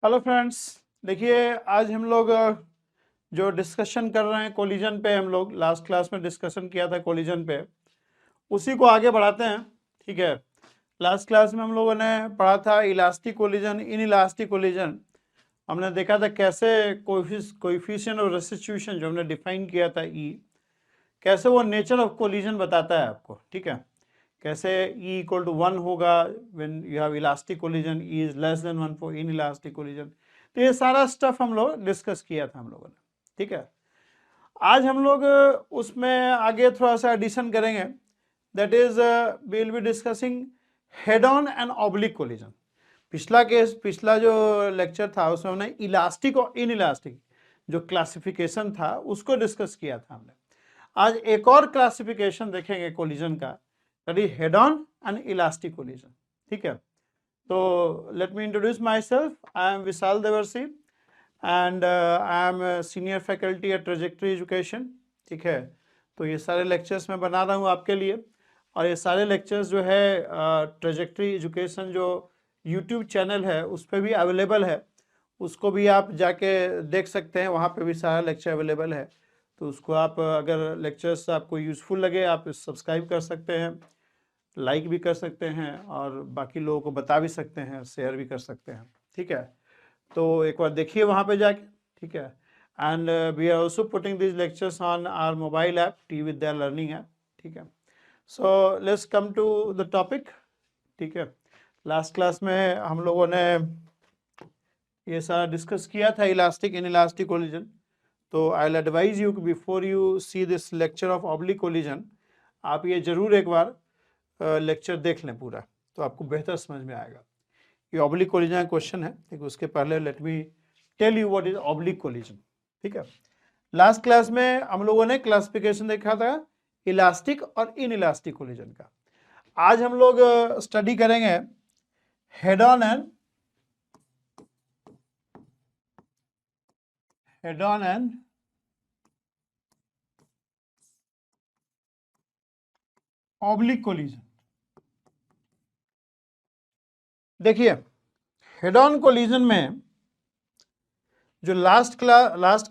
Hello friends, देखिए आज हम लोग जो डिस्कशन कर रहे हैं कोलिजन पे, हम लोग लास्ट क्लास में डिस्कशन किया था कोलिजन पे, उसी को आगे बढ़ाते हैं। ठीक है, लास्ट क्लास में हम लोगों ने पढ़ा था इलास्टिक कोलिजन, इन इलास्टिक कोलिजन। हमने देखा था कैसे कोएफिशिएंट ऑफ रेस्टिट्यूशन जो हमने डिफाइन किया था ई, कैसे वो नेचर ऑफ कोलिजन बताता है आपको। ठीक है, कैसे E इक्वल टू 1 होगा when you have elastic collision, E is less than 1 for in elastic collision. तो ये सारा स्टफ हम लोग डिस्कस किया था हम लोगों ने। ठीक है, आज हम लोग उसमें आगे थोड़ा सा एडिशन करेंगे, that is we will be discussing head on and oblique collision. पिछला जो लेक्चर था उसमें हमने इलास्टिक और इन इलास्टिक जो क्लासिफिकेशन था उसको डिस्कस किया था हमने। आज एक और क्लासिफिकेशन देखेंगे कोलिजन का, that is head on and elastic collision. ठीक है, तो let me introduce myself. I am Vishal Devarshi and I am senior faculty at Trajectory Education. ठीक है, तो ये सारे लेक्चर्स मैं बना रहा हूँ आपके लिए, और ये सारे लेक्चर्स जो है ट्रेजेक्ट्री एजुकेशन जो यूट्यूब चैनल है उस पर भी अवेलेबल है, उसको भी आप जाके देख सकते हैं, वहाँ पे भी सारा लेक्चर अवेलेबल है। तो उसको आप अगर लेक्चर्स आपको यूज़फुल लगे आप सब्सक्राइब कर सकते हैं, लाइक भी कर सकते हैं, और बाकी लोगों को बता भी सकते हैं, शेयर भी कर सकते हैं। ठीक है, तो एक बार देखिए वहाँ पे जाके। ठीक है, and we are also putting this lectures on our mobile app T Vidya learning app. ठीक है, so let's come to the topic. ठीक है, लास्ट क्लास में हम लोगों ने ये सारा डिस्कस किया था इलास्टिक इन इलास्टिक कोलिजन। तो I will advise you before you see this lecture of oblique collision, आप ये जरूर एक बार लेक्चर देख लें पूरा, तो आपको बेहतर समझ में आएगा। ये ऑब्लिक कोलिजन का क्वेश्चन है, ठीक है। उसके पहले let me tell you what is oblique collision. ठीक है, लास्ट क्लास में हम लोगों ने क्लासिफिकेशन देखा था इलास्टिक और इन इलास्टिक कोलिजन का। आज हम लोग स्टडी करेंगे head on and oblique collision. देखिए, हेड ऑन कोलिजन में जो लास्ट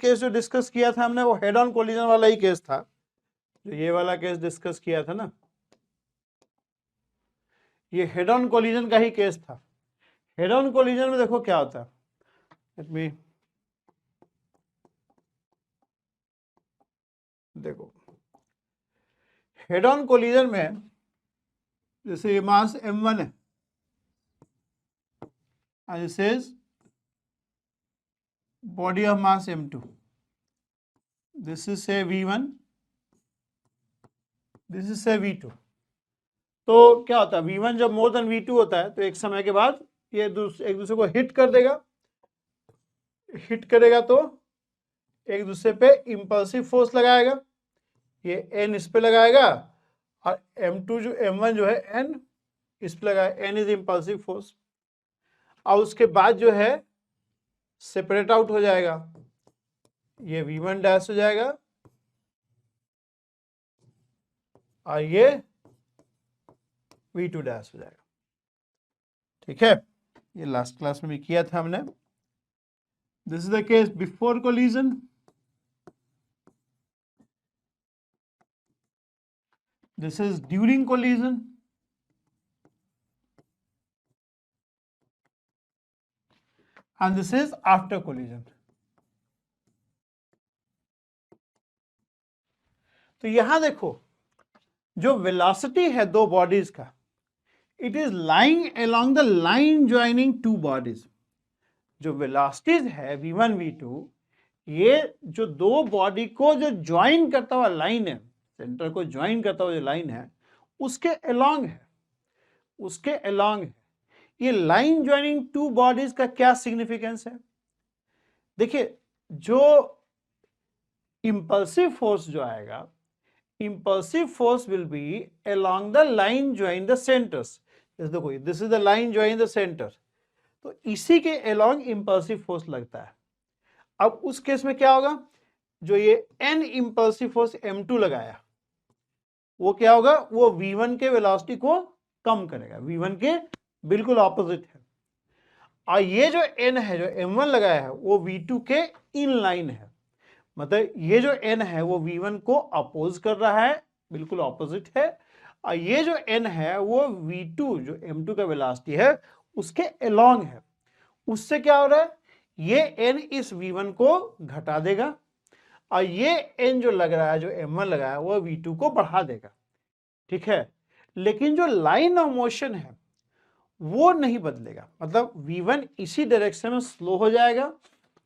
केस जो डिस्कस किया था हमने, वो हेड ऑन कोलिजन वाला ही केस था, जो ये वाला केस डिस्कस किया था ना, ये हेड ऑन कोलिजन का ही केस था। हेड ऑन कोलिजन में देखो क्या होता है, लेट मी देखो, हेड ऑन कोलिजन में जैसे ये मास m1 है, and it says body of mass m2, this is say v1, this is say v2। तो क्या होता है, v1 जब मोर देन v2 होता है तो एक समय के बाद ये एक दूसरे को हिट कर देगा, हिट करेगा तो एक दूसरे पे इंपल्सिव फोर्स लगाएगा, ये n इस पे लगाएगा, और m2 जो m1 जो है n इस पे लगाएगा, n इज इंपल्सिव फोर्स। और उसके बाद जो है सेपरेट आउट हो जाएगा, ये v1 डैश हो जाएगा और ये v2 डैश हो जाएगा। ठीक है, ये लास्ट क्लास में भी किया था हमने। This is the case before collision, this is during collision, and this is after collision। तो यहां देखो, जो वेलोसिटी है दो बॉडीज का, it is lying along the line joining two bodies. जो वेलोसिटीज है v1 v2, ये जो दो बॉडी को जो ज्वाइन करता हुआ लाइन है, सेंटर को ज्वाइन करता हुआ जो लाइन है, उसके अलोंग है, उसके अलोंग है। ये लाइन ज्वाइनिंग टू बॉडीज का क्या सिग्निफिकेंस है? देखिए, जो इंपल्सिव फोर्स जो आएगा, impulsive force will be along the line join the centers। देखो, this is the line join the center, तो इसी के along impulsive force लगता है। अब उस केस में क्या होगा, जो ये n impulsive force m2 लगाया, वो क्या होगा, वो v1 के वेलोसिटी को कम करेगा, v1 के बिल्कुल ऑपोजिट है। और ये जो n है, जो m1 लगाया है, वो v2 के इन लाइन है। मतलब ये जो n है वो v1 को अपोज कर रहा है, बिल्कुल ऑपोजिट है। और ये जो n है वो v2 जो m2 का वेलोसिटी है उसके अलोंग है। उससे क्या हो रहा है, ये n इस v1 को घटा देगा और ये n जो लग रहा है, जो m1 लगा है, वो v2 को बढ़ा देगा। ठीक है, लेकिन जो लाइन ऑफ मोशन है वो नहीं बदलेगा। मतलब v1 इसी डायरेक्शन में स्लो हो जाएगा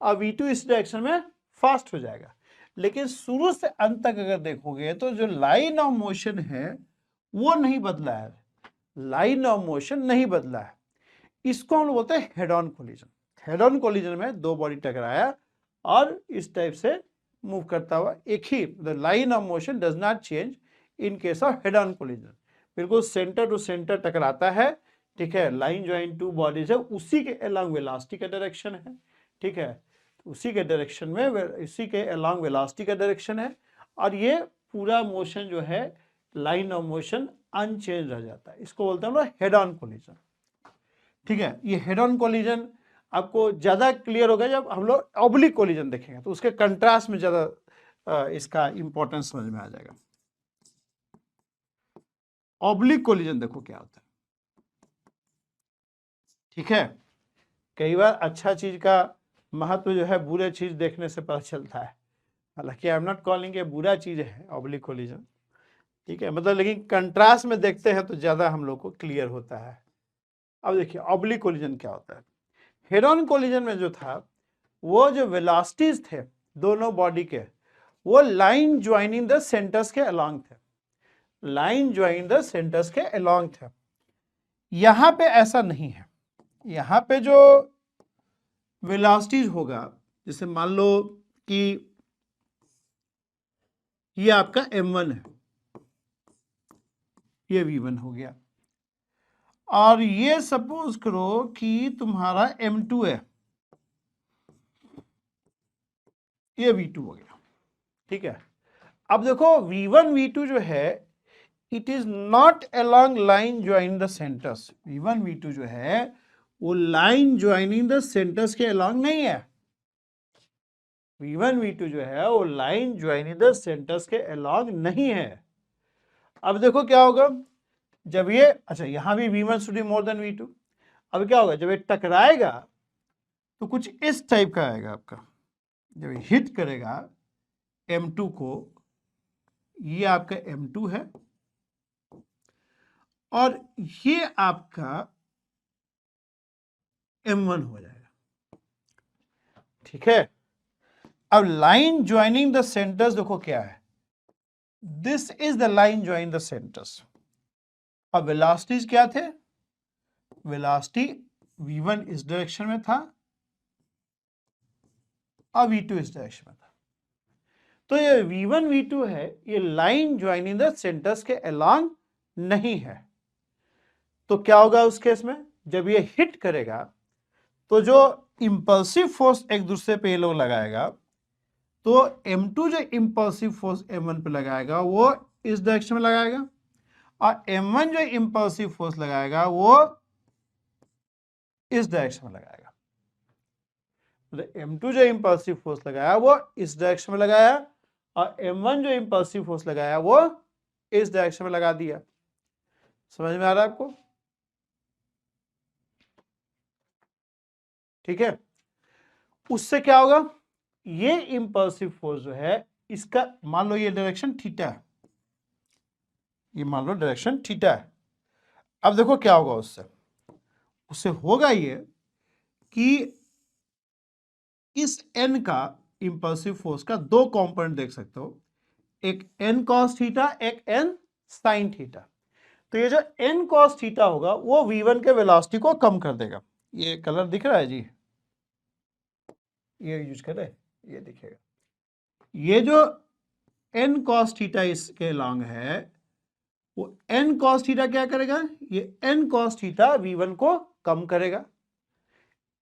और v2 इस डायरेक्शन में फास्ट हो जाएगा। लेकिन शुरू से अंत तक अगर देखोगे तो जो लाइन ऑफ मोशन है वो नहीं बदला है, लाइन ऑफ मोशन नहीं बदला है। इसको हम लोग बोलते हैं head on collision. Head on collision में दो बॉडी टकराया और इस टाइप से मूव करता हुआ एक ही, the line of motion does not change in case of head on collision. बिल्कुल सेंटर टू सेंटर टकराता है। ठीक है, लाइन ज्वाइन टू बॉडीज है, उसी के अलोंग वेलोसिटी का डायरेक्शन है। ठीक है, उसी के डायरेक्शन में, इसी के अलोंग वेलोसिटी का डायरेक्शन है और ये पूरा मोशन जो है, लाइन ऑफ मोशन अनचेंज रह जाता है। इसको बोलते हैं हम लोग हेड ऑन कोलिजन। ठीक है, ये हेड ऑन कोलिजन आपको ज्यादा क्लियर होगा जब हम लोग ऑब्लिक कोलिजन देखेंगे, तो उसके कंट्रास्ट में ज्यादा इसका इंपॉर्टेंस समझ में आ जाएगा। ऑब्लिक कोलिजन देखो क्या होता है। ठीक है, कई बार अच्छा चीज का महत्व जो है बुरे चीज देखने से पता चलता है। हालांकि आई एम नॉट कॉलिंग ये बुरा चीज है ऑब्लिक कोलिजन। ठीक है, मतलब लेकिन कंट्रास्ट में देखते हैं तो ज्यादा हम लोग को क्लियर होता है। अब देखिए ऑब्लिक कोलिजन क्या होता है। हेड ऑन कोलिजन में जो था, वो जो वेलोसिटीज थे दोनों बॉडी के, वो लाइन ज्वाइनिंग द सेंटर्स के अलोंग थे, लाइन ज्वाइनिंग द सेंटर्स के अलोंग थे। यहां पे ऐसा नहीं है। यहां पे जो वेलोसिटीज होगा, जैसे मान लो कि ये आपका m1 है, ये v1 हो गया, और ये सपोज करो कि तुम्हारा m2 है, ये v2 हो गया। ठीक है, अब देखो v1 v2 जो है, it is not along line join the centres. v1 v2 जो है वो लाइन ज्वाइनिंग द सेंटर्स के अलोंग नहीं है। v1 v2 जो है वो लाइन ज्वाइनिंग द सेंटर्स के अलोंग नहीं है। अब देखो क्या होगा जब ये, अच्छा यहां भी v1 should be more than v2। अब क्या होगा जब ये टकराएगा तो कुछ इस टाइप का आएगा आपका। जब ये हिट करेगा m2 को, ये आपका m2 है और ये आपका m1 हो जाएगा। ठीक है, अब लाइन ज्वाइनिंग द सेंटर्स देखो क्या है, this is the line joining the centres. अब वेलोसिटीज क्या थे, वेलोसिटी v1 इस डायरेक्शन में था और v2 इस डायरेक्शन में था। तो ये v1 v2 है, ये लाइन ज्वाइनिंग द सेंटर्स के अलोंग नहीं है। तो क्या होगा उस केस में, जब ये हिट करेगा तो जो इंपल्सिव फोर्स एक दूसरे पे ये लोग लगाएगा, तो m2 जो इंपल्सिव फोर्स m1 पे लगाएगा वो इस डायरेक्शन में लगाएगा और m1 जो इंपल्सिव फोर्स लगाएगा वो इस डायरेक्शन में लगाएगा। मतलब m2 जो इंपल्सिव फोर्स लगाया वो इस डायरेक्शन में लगाया और m1 जो इंपल्सिव फोर्स लगाया वो इस डायरेक्शन में लगा दिया। समझ में आ रहा है आपको? ठीक है, उससे क्या होगा, ये इंपल्सिव फोर्स जो है इसका, मान लो ये डायरेक्शन थीटा है, ये मान लो डायरेक्शन थीटा है। अब देखो क्या होगा उससे, उससे होगा ये कि इस n का इंपल्सिव फोर्स का दो कंपोनेंट देख सकते हो, एक n cos थीटा, एक n sin थीटा। तो ये जो n cos थीटा होगा वो v1 के वेलोसिटी को कम कर देगा। ये कलर दिख रहा है जी, ये यूज करें, ये दिखेगा। ये जो n cos थीटा इसके लॉन्ग है, वो n cos थीटा क्या करेगा, ये n cos थीटा v1 को कम करेगा।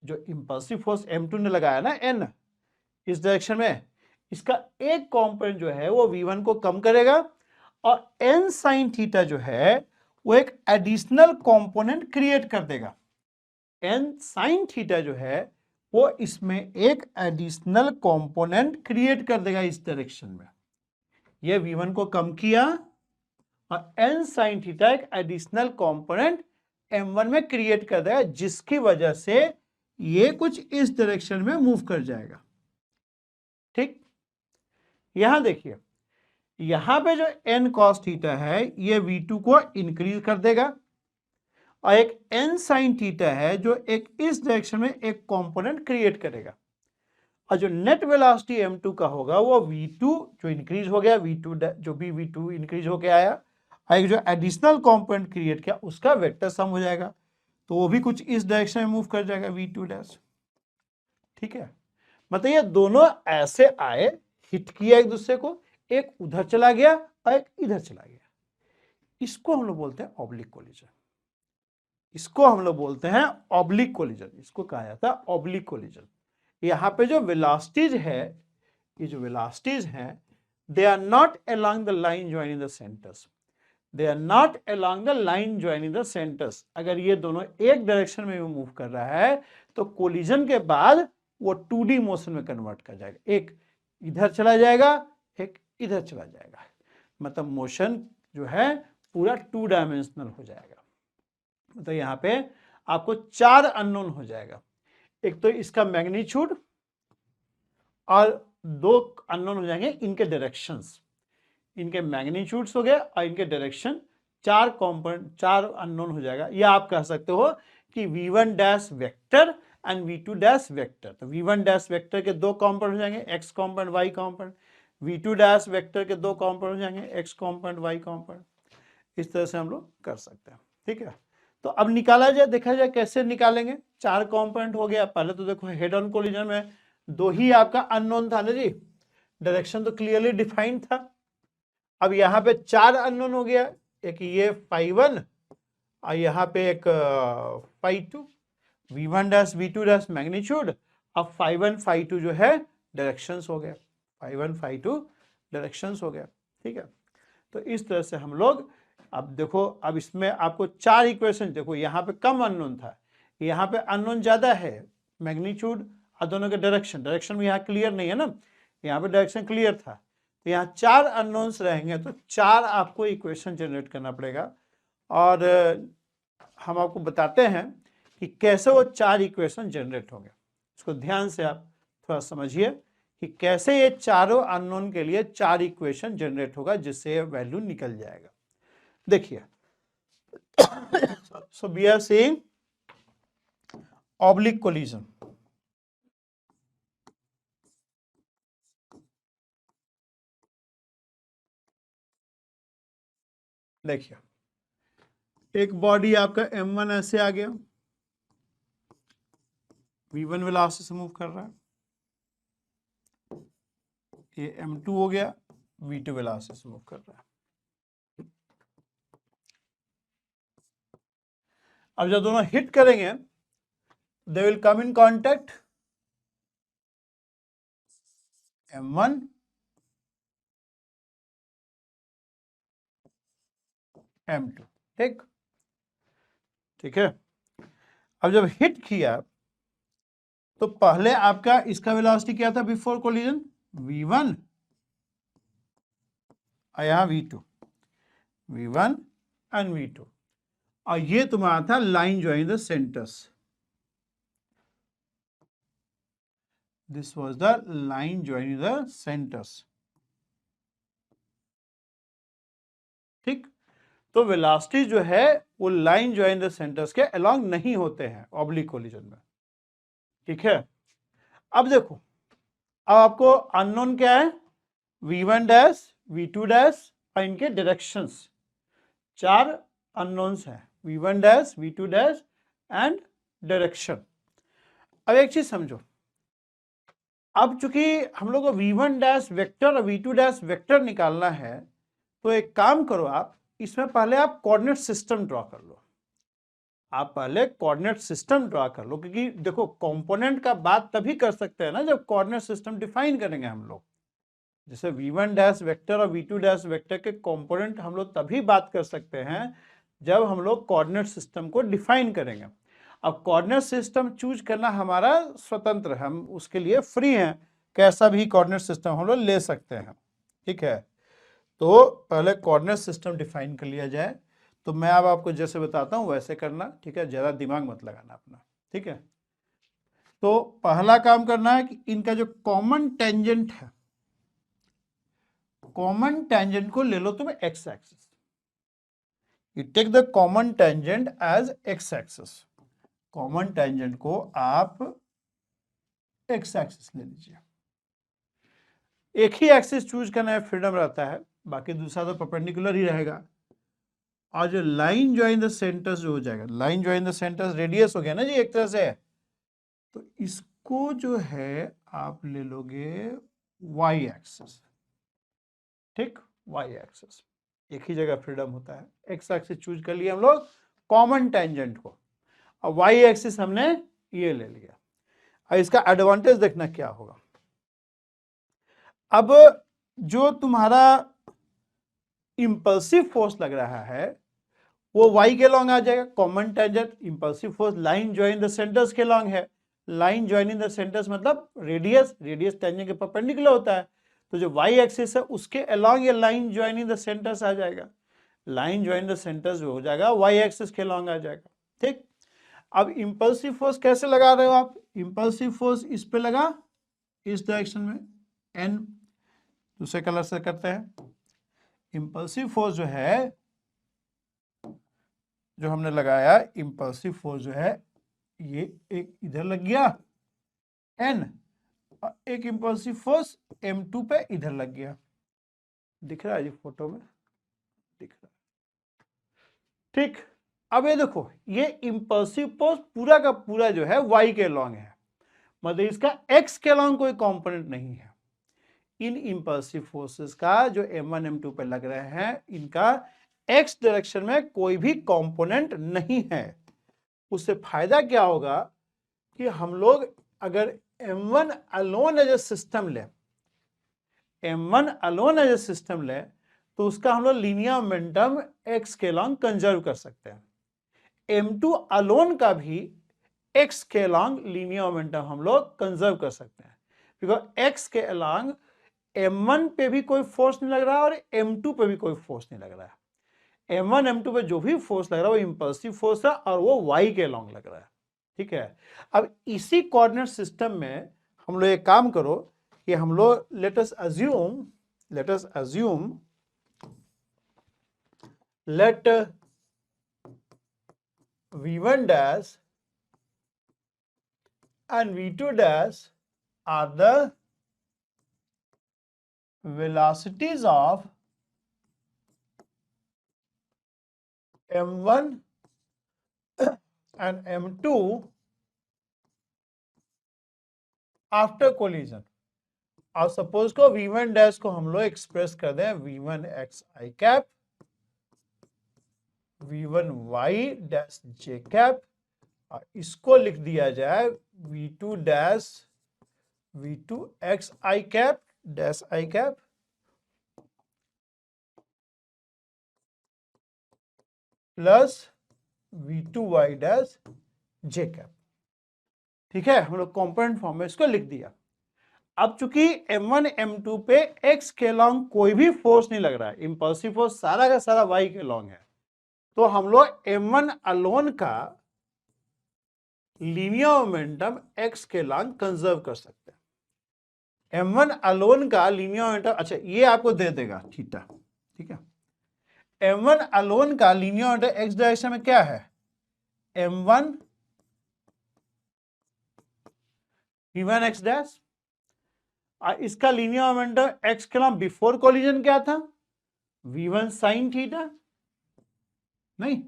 जो इंपल्सिव फोर्स m2 ने लगाया ना n इस डायरेक्शन में, इसका एक कंपोनेंट जो है वो v1 को कम करेगा और n sin थीटा जो है वो एक एडिशनल कंपोनेंट क्रिएट कर देगा। एन साइन थीटा जो है वो इसमें एक एडिशनल कंपोनेंट क्रिएट कर देगा इस डायरेक्शन में। ये V1 को कम किया और एन साइन थीटा एक एडिशनल कंपोनेंट M1 में क्रिएट कर देगा, जिसकी वजह से ये कुछ इस डायरेक्शन में मूव कर जाएगा। ठीक, यहां देखिए, यहां पे जो n cos थीटा है ये V2 को इंक्रीज कर देगा और एक n sin थीटा है जो एक इस डायरेक्शन में एक कंपोनेंट क्रिएट करेगा, और जो नेट वेलोसिटी m2 का होगा वो V2 जो इंक्रीज हो गया, V2 जो भी V2 इंक्रीज होके आया और एक जो एडिशनल कंपोनेंट क्रिएट किया उसका वेक्टर सम हो जाएगा, तो वो भी कुछ इस डायरेक्शन में मूव कर जाएगा V2 डैश। ठीक है, मतलब ये दोनों ऐसे आए, हिट किया एक दूसरे को, एक उधर चला गया और एक इधर चला गया। इसको हम लोग बोलते हैं ऑब्लिक कोलिजन। इसको हम लोग बोलते हैं ऑब्लिक कोलिजन, इसको कहा जाता है ऑब्लिक कोलिजन। यहाँ पे जो वेलोसिटीज है, ये जो वेलोसिटीज हैं, they are not along the line joining the centres, they are not along the line joining the centres. अगर ये दोनों एक डायरेक्शन में मूव कर रहा है तो कोलिजन के बाद वो 2D मोशन में कन्वर्ट कर जाएगा, एक इधर चला जाएगा, एक इधर चला जाएगा, मतलब मोशन जो है पूरा 2 डायमेंशनल हो जाएगा। मतलब यहाँ पे आपको 4 अननोन हो जाएगा, एक तो इसका मैग्नीट्यूड और 2 अननोन हो जाएंगे इनके डायरेक्शंस, इनके मैग्नीट्यूड्स हो गए और इनके डायरेक्शन, 4 कंपोनेंट, 4 अननोन हो जाएगा। या आप कह सकते हो कि V1 dash vector and V2 dash vector. तो V1 डैश वेक्टर के 2 कंपोनेंट हो जाएंगे, x component y component, V2 dash vector के 2 कंपोनेंट हो जाएंगे, x कंपोनेंट y कंपोनेंट। इस तरह से हम लोग कर सकते हैं। ठीक है, तो अब निकाला जाए, देखा जाए कैसे निकालेंगे। 4 कंपोनेंट हो गया। पहले तो देखो हेड ऑन कोलिजन में 2 ही आपका अननोन था ना जी, डायरेक्शन तो क्लियरली डिफाइंड था। अब यहाँ पे 4 अननोन हो गया, एक ये φ1 और यहाँ पे एक φ2, V1 dash V2 dash magnitude, अब φ1 φ2 जो है डायरेक्शंस हो गया, φ1 φ2 डायरेक्शंस हो गया। ठीक है, तो इस तरह से हम लोग, अब देखो, अब इसमें आपको 4 इक्वेशन, देखो यहाँ पे कम अननोन था, यहाँ पे अननोन ज्यादा है, मैग्नीट्यूड और दोनों के डायरेक्शन, डायरेक्शन में यहाँ क्लियर नहीं है ना, यहाँ पे डायरेक्शन क्लियर था, तो यहाँ 4 अननोन्स रहेंगे, तो 4 आपको इक्वेशन जनरेट करना पड़ेगा। और हम आपको बताते हैं कि कैसे वो 4 इक्वेशन जनरेट होंगे। इसको ध्यान से आप थोड़ा समझिए कि कैसे ये चारों अननोन के लिए 4 इक्वेशन जनरेट होगा, जिससे ये वैल्यू निकल जाएगा। देखिए, so we are seeing oblique collision. देखिए, एक बॉडी आपका M1 ऐसे आ गया, V1 वेलोसिटी से मूव कर रहा है, ये M2 हो गया, V2 वेलोसिटी से मूव कर रहा है। अब जब दोनों हिट करेंगे, they will come in contact, M1 M2। ठीक, ठीक है। अब जब हिट किया तो पहले आपका इसका वेलोसिटी क्या था बिफोर कोलिजन, V1 और यहाँ V2, V1 एंड V2, और ये तुम्हारा था line joining the centres, this was the line joining the centres. ठीक, तो वेलोसिटी जो है वो लाइन ज्वाइन द सेंटर्स के अलोंग नहीं होते हैं ऑब्लिक कोलिजन में। ठीक है, अब देखो, अब आपको अननोन क्या है, V1 डैश, V2 डैश और इनके डायरेक्शंस, 4 अननोन्स हैं, V1 dash, V2 dash and direction. अब एक चीज समझो, अब चूंकि हम लोग को V1 डैश वेक्टर और V2 डैश वेक्टर निकालना है, तो एक काम करो, आप इसमें पहले आप कोऑर्डिनेट सिस्टम ड्रॉ कर लो। आप पहले कोऑर्डिनेट सिस्टम ड्रॉ कर लो, क्योंकि देखो कंपोनेंट का बात तभी कर सकते हैं ना जब कोऑर्डिनेट सिस्टम डिफाइन करेंगे हम लोग। जैसे V1 डैश वेक्टर और V2 डैश वेक्टर के कंपोनेंट हम लोग तभी बात कर सकते हैं जब हम लोग कोऑर्डिनेट सिस्टम को डिफाइन करेंगे। अब कोऑर्डिनेट सिस्टम चूज करना हमारा स्वतंत्र है, हम उसके लिए फ्री हैं, कैसा भी कोऑर्डिनेट सिस्टम हम लोग ले सकते हैं। ठीक है, तो पहले कोऑर्डिनेट सिस्टम डिफाइन कर लिया जाए। तो मैं अब आपको जैसे बताता हूं वैसे करना, ठीक है, ज़्यादा दिमाग मत लगाना अपना। ठीक है, तो पहला काम करना है कि इनका जो कॉमन टेंजेंट है, कॉमन टेंजेंट को ले लो तुम X axis, you take the common tangent as X axis. Common tangent को आप एक्स एक्सिस ले लीजिए। एक ही एक्सिस चूज करना है, फ्रीडम रहता है, बाकी दूसरा तो परपेंडिकुलर ही रहेगा। और जो लाइन ज्वाइन द सेंटर्स जो हो जाएगा, line join the centres radius हो गया ना जी एक तरह से, तो इसको जो है आप ले लोगे वाई एक्सिस। ठीक, वाई एक्सिस, एक ही जगह फ्रीडम होता है। एक्स एक्सिस चूज कर लिया हम लोग कॉमन टेंजेंट को, और वाई एक्सिस हमने ये ले लिया। अब इसका एडवांटेज देखना क्या होगा। अब जो तुम्हारा इंपल्सिव फोर्स लग रहा है वो y के लॉन्ग आ जाएगा। Common tangent impulsive force line join the centres के लॉन्ग है, लाइन ज्वाइनिंग द सेंटर्स मतलब रेडियस, रेडियस टेंजेंट के परपेंडिकुलर होता है, तो जो y एक्सिस है उसके अलोंग ये लाइन ज्वाइनिंग द सेंटर्स आ जाएगा। लाइन ज्वाइन द सेंटर्स हो जाएगा y एक्सिस के लॉन्ग आ जाएगा। ठीक, अब इंपल्सिव फोर्स कैसे लगा रहे हो आप, इंपल्सिव फोर्स इस पे लगा, इस डायरेक्शन में n, दूसरे कलर से करते हैं। इंपल्सिव फोर्स जो है, जो हमने लगाया इंपल्सिव फोर्स जो है, ये एक इधर लग गया n, और एक इंपल्सिव फोर्स m2 पे इधर लग गया। दिख रहा है जी फोटो में, दिख रहा है। ठीक, अब ये देखो, ये इंपल्सिव फोर्स पूरा का पूरा जो है y के लॉन्ग है, मतलब इसका x के लॉन्ग कोई कंपोनेंट नहीं है। इन इंपल्सिव फोर्सेस का जो m1 m2 पे लग रहे हैं, इनका x डायरेक्शन में कोई भी कंपोनेंट नहीं है। उससे फायदा क्या होगा कि हम लोग अगर m1 alone as a system ले, m1 alone as a system ले, तो उसका हम लोग लीनियर मोमेंटम x के लॉन्ग कंजर्व कर सकते हैं। m2 अलोन का भी x के लॉन्ग लीनियर मोमेंटम हम लोग कंजर्व कर सकते हैं, बिकॉज x के अलॉन्ग m1 पे भी कोई फोर्स नहीं लग रहा है और m2 पे भी कोई फोर्स नहीं लग रहा है। m1 m2 पे जो भी फोर्स लग रहा है वो इंपल्सिव फोर्स है और वो y के लॉन्ग लग रहा है। ठीक है, अब इसी कोऑर्डिनेट सिस्टम में हम लोग एक काम करो कि हम लोग let us assume let v1 dash and v2 dash are the velocities of m1 and m2 after collision. और सपोज को v1 डैश को हम लोग एक्सप्रेस कर दें v1 x i cap, v1 y dash j cap, और इसको लिख दिया जाए v2 dash v2 x i cap dash i cap plus v2 y dash j cap. ठीक है, हम लोग कॉम्पोनेंट फॉर्म में इसको लिख दिया। अब चूंकि m1 m2 पे x के लॉन्ग कोई भी फोर्स नहीं लग रहा है, इंपल्सिव फोर्स सारा का सारा y के लॉन्ग है, तो हम लोग m1 अलोन का लीनियर मोमेंटम x के लॉन्ग कंजर्व कर सकते हैं। m1 अलोन का लीनियर मोमेंटम, अच्छा ये आपको दे देगा थीटा। ठीक है, m1 अलोन का लीनियर मोमेंटम x डायरेक्शन में क्या है, m1 v1 x डैश, इसका लीनियर मोमेंटम x के लॉन्ग बिफोर कोलिजन क्या था, v1 साइन थीटा, नहीं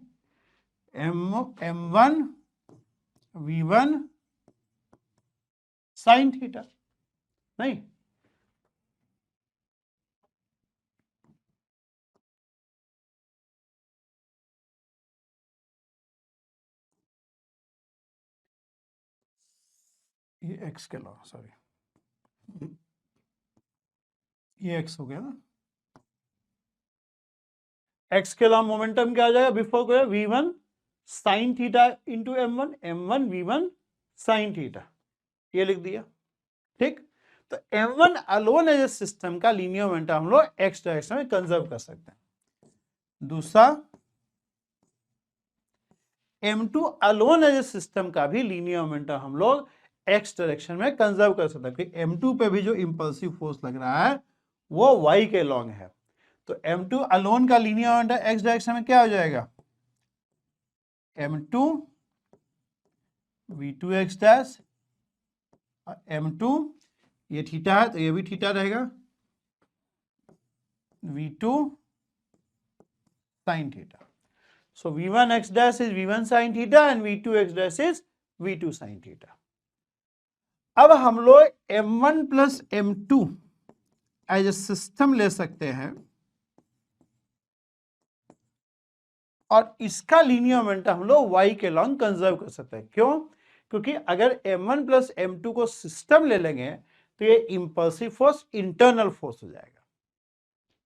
m1 v1 साइन थीटा, नहीं ये x के लॉन्ग, सॉरी ये x हो गया ना, x के लॉन्ग मोमेंटम क्या आ जाएगा बिफोर को, v1 sine theta into m1, m1 v1 sine theta, ये लिख दिया। ठीक, तो m1 alone as a system का लीनियर मोमेंटम हम लोग x डायरेक्शन में कंजर्व कर सकते हैं। दूसरा, m2 alone as a system का भी लीनियर मोमेंटम हम लोग x डायरेक्शन में कंजर्व कर सकते हैं, क्योंकि m2 पे भी जो इंपल्सिव फोर्स लग रहा है वो y के लॉन्ग है। तो m2 अलोन का लीनियर मोमेंटम x डायरेक्शन में क्या हो जाएगा, m2 v2x डैश, m2 ये थीटा है तो ये भी थीटा रहेगा, v2 sin theta. So v1 x dash is v1 sin theta and v2 x dash is v2 sin theta. अब हम लोग m1 plus m2 as a system ले सकते हैं और इसका लीनियर मोमेंटम हम लोग y के लॉन्ग कंजर्व कर सकते हैं। क्यों? क्योंकि अगर m1 प्लस m2 को सिस्टम ले लेंगे तो ये इंपल्सिव फोर्स इंटरनल फोर्स हो जाएगा।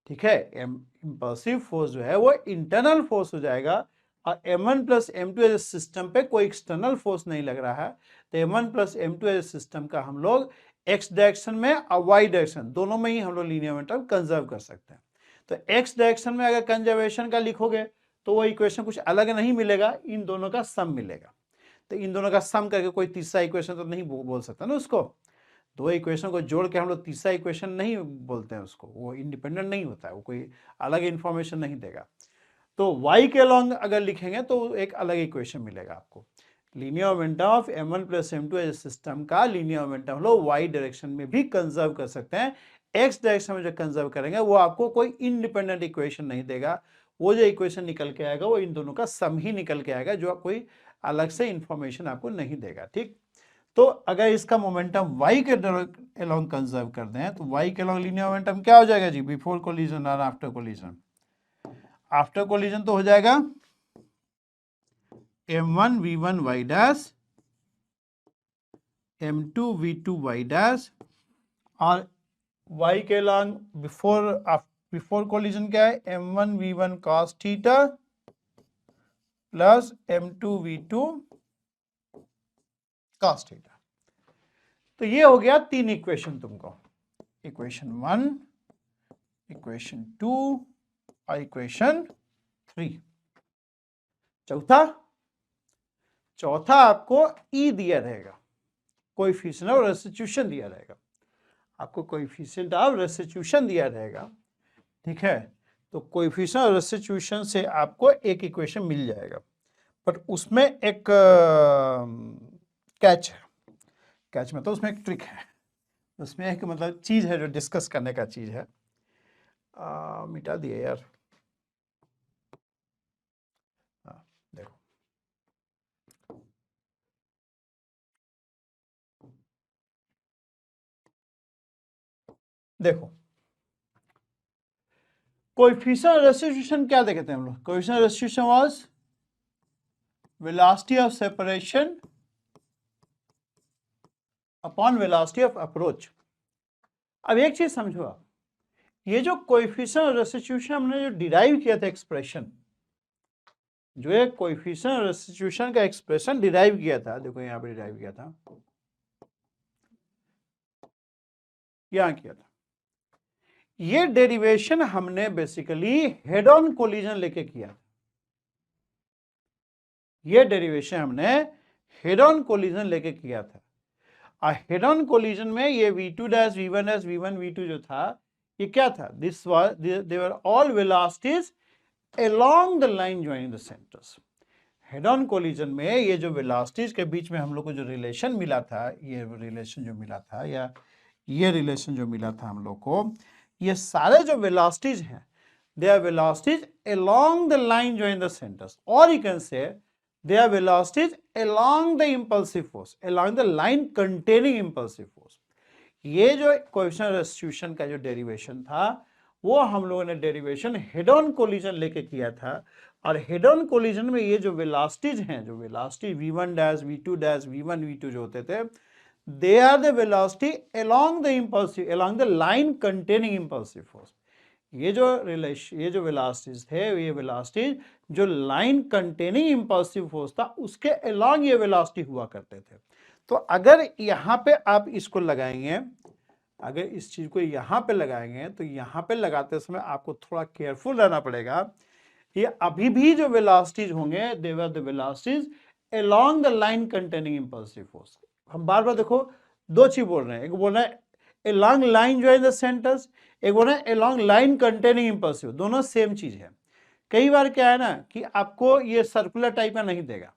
ठीक है, इंपल्सिव फोर्स जो है वो इंटरनल फोर्स हो जाएगा और m1 plus m2 as system पे कोई एक्सटर्नल फोर्स नहीं लग रहा है, तो m1 plus m2 as system का हम लोग x डायरेक्शन में और y डायरेक्शन दोनों में ही हम लोग लीनियर मोमेंटम कंजर्व कर सकते हैं। तो x डायरेक्शन में अगर कंजर्वेशन का लिखोगे तो वो इक्वेशन कुछ अलग नहीं मिलेगा, इन दोनों का सम मिलेगा। तो इन दोनों का सम करके कोई तीसरा इक्वेशन तो नहीं बोल सकता ना उसको, दो इक्वेशन को जोड़ के हम लोग तीसरा इक्वेशन नहीं बोलते हैं उसको, वो इंडिपेंडेंट नहीं होता है, वो कोई अलग इंफॉर्मेशन नहीं देगा। तो y के लॉन्ग अगर लिखेंगे तो एक अलग इक्वेशन मिलेगा आपको। Linear momentum of m1 plus m2 as system का लीनियर मोमेंटम हम लोग y डायरेक्शन में भी कंजर्व कर सकते हैं। x डायरेक्शन में जो कंजर्व करेंगे वो आपको कोई इंडिपेंडेंट इक्वेशन नहीं देगा, वो जो इक्वेशन निकल के आएगा वो इन दोनों का सम ही निकल के आएगा, जो कोई अलग से इंफॉर्मेशन आपको नहीं देगा। ठीक, तो अगर इसका मोमेंटम y के अलोंग कंजर्व कर दें तो y के अलोंग लीनियर मोमेंटम क्या हो जाएगा जी, बिफोर कोलिजन और आफ्टर कोलिजन। आफ्टर कोलिजन तो हो जाएगा m1 v1 y dash, m2 v2 y dash, और y के अलोंग बिफोर कोलिजन क्या है, m1 v1 cos theta plus m2 v2 cos theta. तो ये हो गया तीन इक्वेशन तुमको, इक्वेशन 1, इक्वेशन 2 और इक्वेशन 3। चौथा आपको ई दिया रहेगा, कोएफिशिएंट ऑफ रेस्टिट्यूशन दिया रहेगा, आपको कोएफिशिएंट ऑफ रेस्टिट्यूशन दिया रहेगा। ठीक है, तो कोएफिशिएंट ऑफ रेस्टिट्यूशन से आपको एक इक्वेशन मिल जाएगा, पर उसमें एक कैच है। कैच मतलब उसमें एक ट्रिक है, उसमें एक मतलब चीज़ है जो डिस्कस करने का चीज़ है। मिटा दिए यार, देखो देखो कोएफिशिएंट ऑफ रेस्टिट्यूशन क्या देखते हैं हम लोग, coefficient of restitution was velocity of separation upon velocity of approach. अब एक चीज समझो आप, ये जो कोएफिशिएंट ऑफ रेस्टिट्यूशन हमने जो डिराइव किया था एक्सप्रेशन, जो एक कोएफिशिएंट ऑफ रेस्टिट्यूशन का एक्सप्रेशन डिराइव किया था, देखो यहां पे डिराइव किया था, यहां किया था, ये डेरिवेशन हमने बेसिकली हेड ऑन कोलिजन लेके किया। ये डेरिवेशन हमने हेड ऑन कोलिजन लेके किया था, और हेड ऑन कोलिजन में ये v2 dash v1 dash v1 v2 जो था ये क्या था, this was they were all velocities along the line joining the centres. Head on collision में ये जो वेलोसिटीज के बीच में हम लोग को जो रिलेशन मिला था, ये रिलेशन जो मिला था या ये रिलेशन जो मिला था हम लोग को, ये सारे जो वेलोसिटीज हैं they are velocities along the line joining the centres, और you can say they are velocities along the impulsive force, along the line containing impulsive force। ये जो कोएफिशिएंट ऑफ रेस्टिट्यूशन का जो डेरिवेशन था वो हम लोगों ने डेरिवेशन हेड ऑन कोलिजन लेके किया था, और हेड ऑन कोलिजन में ये जो वेलोसिटीज हैं, जो velocity v1 dash v2 dash v1 v2 जो होते थे, they are the velocity along the impulsive, along the line containing impulsive force। ये जो रिलेशन, ये जो वेलोसिटीज थे, ये वेलोसिटीज जो लाइन कंटेनिंग इंपल्सिव फोर्स था उसके अलोंग ये वेलोसिटी हुआ करते थे। तो अगर यहाँ पे आप इसको लगाएंगे, अगर इस चीज को यहाँ पे लगाएंगे तो यहाँ पे लगाते समय आपको थोड़ा केयरफुल रहना पड़ेगा। ये अभी भी जो वेलोसिटीज होंगे they were the velocities along the line containing impulsive force. हम बार बार देखो दो चीज बोल रहे हैं, एक बोल रहे हैं along line join the centers, एक बोल रहे हैं along line containing impulsive, दोनों सेम चीज है। कई बार क्या है ना कि आपको ये सर्कुलर टाइप का नहीं देगा,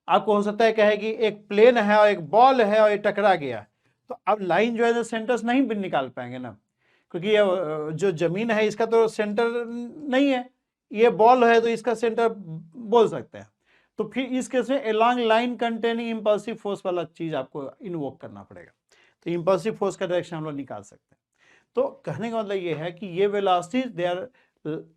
आपको हो सकता है क्या है कि एक प्लेन है और एक बॉल है और ये टकरा गया, तो आप लाइन जो है द सेंटर्स नहीं भी निकाल पाएंगे ना, क्योंकि ये जो जमीन है इसका तो सेंटर नहीं है, ये बॉल है तो इसका सेंटर बोल सकते हैं। तो फिर इस केस में along line containing impulsive force वाला चीज आपको इन्वोक करना पड़ेगा, तो इंपल्सिव फोर्स का डायरेक्शन हम लोग निकाल सकते हैं। तो कहने का मतलब ये है कि ये velocities they are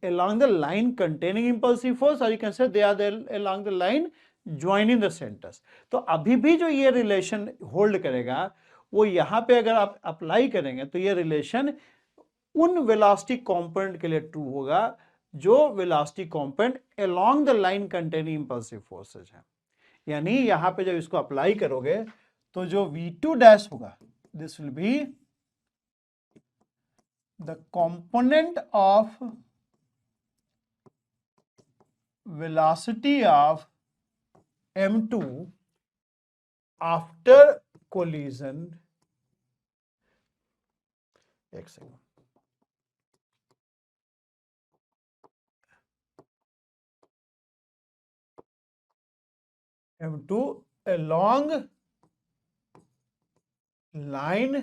along the line containing impulsive force, or you can say they are there along the line joining the centers। तो अभी भी जो ये रिलेशन होल्ड करेगा वो यहाँ पे अगर आप अप्लाई करेंगे तो ये रिलेशन उन वेलोसिटी कंपोनेंट के लिए ट्रू होगा जो velocity component along the line containing impulsive forces है। यानी यहाँ पे जब इसको अप्लाई करोगे तो जो V2 डैश होगा, this will be the component of velocity of m2 after collision, एक second, m2 along line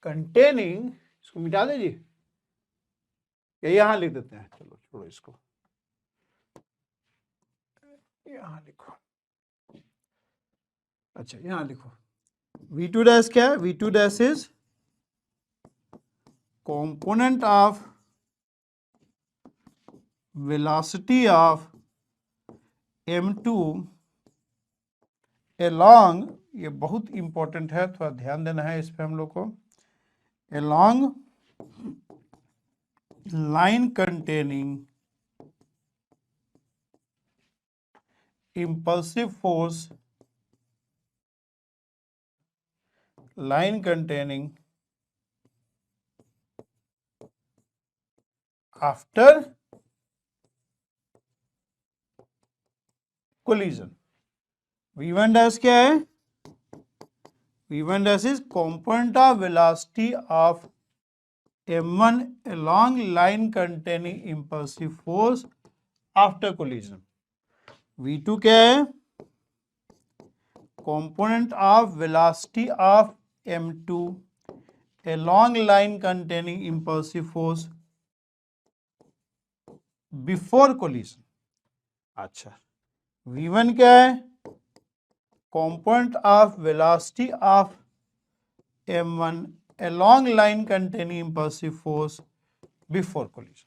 containing, इसको मिटा दीजिए, ये यहां लिख देते हैं, चलो छोड़ो इसको, यहां लिखो, अच्छा यहां लिखो, V2 डैश क्या है, V2 dash is component of velocity of m2 along, ये बहुत इंपॉर्टेंट है, थोड़ा ध्यान देना है इस पे हम लोग को, along line containing impulsive force, line containing after collision। V1 dash क्या है, V1 dash is component of velocity of m1 along line containing impulsive force after collision। V2 क्या है, component of velocity of m2 along line containing impulsive force before collision। अच्छा, V1 क्या है, component of velocity of m1 along line containing impulsive force before collision।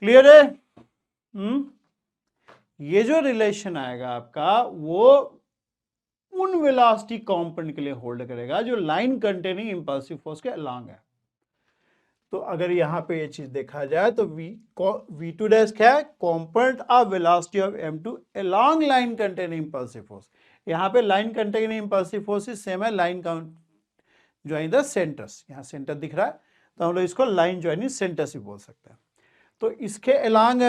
Clear है? ये जो relation आएगा आपका वो उन वेलोसिटी कंपोनेंट के लिए होल्ड करेगा जो लाइन कंटेनिंग इंपल्सिव फोर्स के अलोंग है। तो अगर यहां पे ये चीज देखा जाए तो V2 डैश क्या है, component of velocity of m2 along line containing impulsive force. यहां पे line containing impulsive force same है लाइन ज्वाइन द सेंटर्स, यहां सेंटर दिख रहा है तो हम लोग इसको लाइन ज्वाइनिंग सेंटर्स भी बोल सकते हैं। तो इसके अलोंग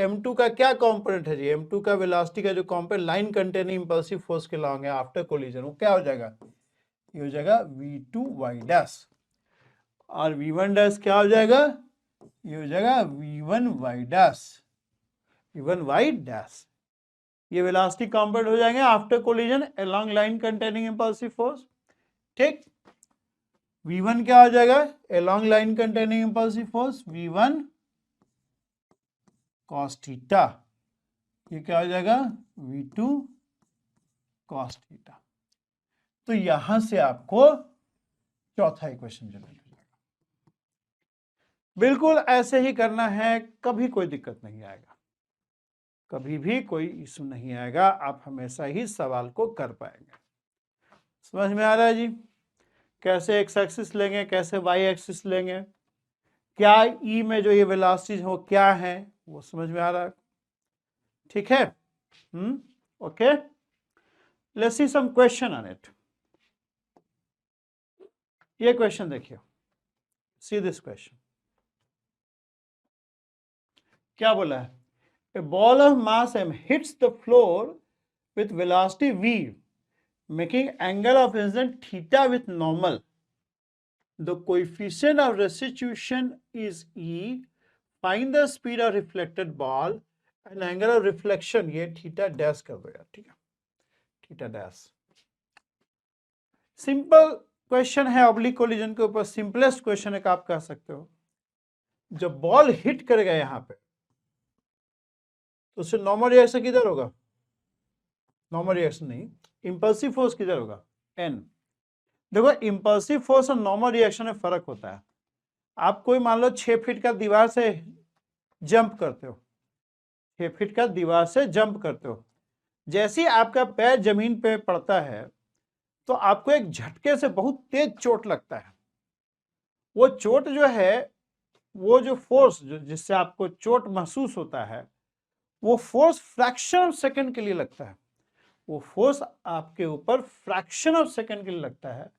m2 का क्या कंपोनेंट है जी, m2 का वेलोसिटी का जो component line containing impulsive force के अलोंग है आफ्टर कोलिजन, वो क्या हो जाएगा, ये हो जाएगा V2y डैश, और V1 डैश क्या हो जाएगा, ये हो जाएगा V1y डैश, V1y डैश। ये वेलोसिटी कंपोनेंट हो जाएंगे after collision along line containing impulsive force. ठीक, V1 क्या हो जाएगा, along line containing impulsive force V1 cos theta, ये क्या हो जाएगा V2 cos थीटा। तो यहां से आपको चौथा इक्वेशन जनरेट हो जाएगा। बिल्कुल ऐसे ही करना है, कभी कोई दिक्कत नहीं आएगा, कभी भी कोई इशू नहीं आएगा, आप हमेशा ही सवाल को कर पाएंगे। समझ में आ रहा है जी? कैसे एक्स एक्सिस लेंगे, कैसे वाई एक्सिस लेंगे, क्या ई में जो ये वेलोसिटीज हो क्या है, वो समझ में आ रहा है, ठीक है। Okay, let's see some question on it. ये क्वेश्चन देखिए, सी दिस क्वेश्चन, क्या बोला है, a ball of mass m hits the floor with velocity v making angle of incident theta with normal. The coefficient of restitution is e. Find the speed of reflected ball and angle of reflection, ये theta dash कर दो यार, ठीक है, theta dash. Simple question है, oblique collision के ऊपर simplest question है, आप कह सकते हो। जब बॉल हिट करेगा यहां पे तो उससे नॉर्मल रिएक्शन किधर होगा, नॉर्मल रिएक्शन नहीं, इंपल्सिव फोर्स किधर होगा, एन। देखो इंपल्सिव फोर्स और नॉर्मल रिएक्शन में फर्क होता है। आप कोई मान लो 6 फीट का दीवार से जंप करते हो, 6 फीट का दीवार से जंप करते हो, जैसे ही आपका पैर जमीन पे पड़ता है तो आपको एक झटके से बहुत तेज चोट लगता है। वो चोट जो है, वो जो फोर्स जिससे आपको चोट महसूस होता है, वो फोर्स फ्रैक्शन ऑफ सेकंड के लिए लगता है। वो फोर्स आपके ऊपर फ्रैक्शन ऑफ सेकंड के लिए लगता है,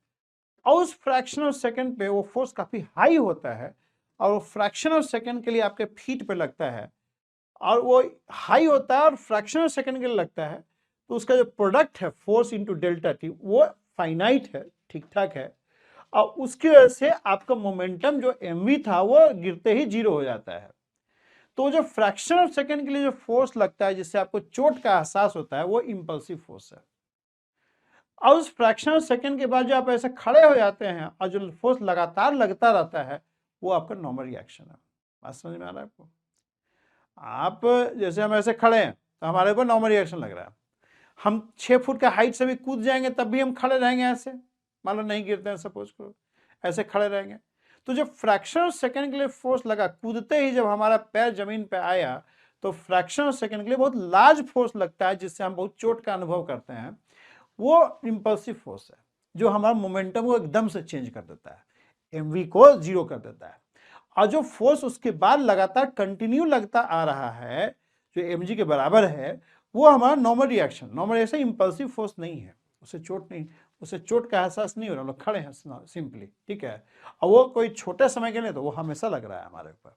और उस फ्रैक्शन ऑफ सेकंड पे वो फोर्स काफी हाई होता है, और वो फ्रैक्शन ऑफ सेकंड के लिए आपके फीट पे लगता है, और वो हाई होता है और फ्रैक्शन ऑफ सेकंड के लिए लगता है, तो उसका जो प्रोडक्ट है फोर्स इंटू डेल्टा टी वो फाइनाइट है, ठीक ठाक है, और उसकी वजह से आपका मोमेंटम जो mv था वो गिरते ही 0 हो जाता है। तो जो फ्रैक्शन ऑफ सेकंड के लिए जो फोर्स लगता है जिससे आपको चोट का एहसास होता है, वो इंपल्सिव फोर्स है। और उस फ्रैक्शन ऑफ सेकंड के बाद जो आप ऐसे खड़े हो जाते हैं और जो फोर्स लगातार लगता रहता है, वो आपका नॉर्मल रिएक्शन है। बात समझ में आ रहा है आपको? आप जैसे हम ऐसे खड़े हैं तो हमारे ऊपर नॉर्मल रिएक्शन लग रहा है, हम 6 फुट का हाइट से भी कूद जाएंगे तब भी हम खड़े रहेंगे ऐसे, मान लो नहीं गिरते हैं, सपोज करो ऐसे खड़े रहेंगे। तो जब फ्रैक्शन ऑफ सेकंड के लिए फोर्स लगा, कूदते ही जब हमारा पैर जमीन पे आया, तो फ्रैक्शन ऑफ सेकंड के लिए बहुत लार्ज फोर्स लगता है जिससे हम बहुत चोट का अनुभव करते हैं। वो इंपल्सिव फोर्स है जो हमारा मोमेंटम को एकदम से चेंज कर देता है, एमवी को 0 कर देता है। और जो फोर्स उसके बाद लगातार कंटिन्यू लगता आ रहा है, जो mg के बराबर है, वो हमारा नॉर्मल रिएक्शन इंपल्सिव फोर्स नहीं है, उसे चोट नहीं, उसे चोट का एहसास नहीं हो रहा, लोग खड़े हैं सिंपली, ठीक है। और वो कोई छोटे समय के लिए, तो वो हमेशा लग रहा है हमारे ऊपर।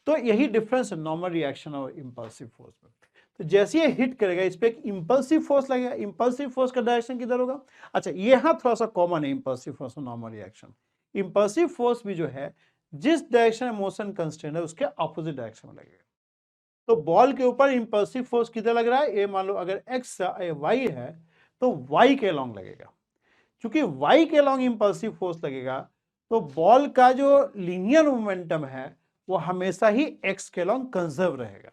तो यही डिफरेंस है नॉर्मल रिएक्शन और इंपल्सिव फोर्स में। तो जैसे ये हिट करेगा, इस पे एक इंपल्सिव फोर्स लगेगा, इंपल्सिव फोर्स का डायरेक्शन किधर होगा, अच्छा ये यहां थोड़ा सा कॉमन है इंपल्सिव फोर्स और नॉर्मल रिएक्शन। इंपल्सिव फोर्स भी जो है, जिस डायरेक्शन में मोशन कंस्टेंट है उसके ऑपोजिट डायरेक्शन में लगेगा। तो बॉल के ऊपर इंपल्सिव फोर्स किधर लग रहा है, ये मान लो अगर एक्स वाई है तो वाई के लॉन्ग लगेगा। क्योंकि वाई के लॉन्ग इंपल्सिव फोर्स लगेगा, तो बॉल का जो लीनियर मोमेंटम है वो हमेशा ही एक्स के लॉन्ग कंजर्व रहेगा।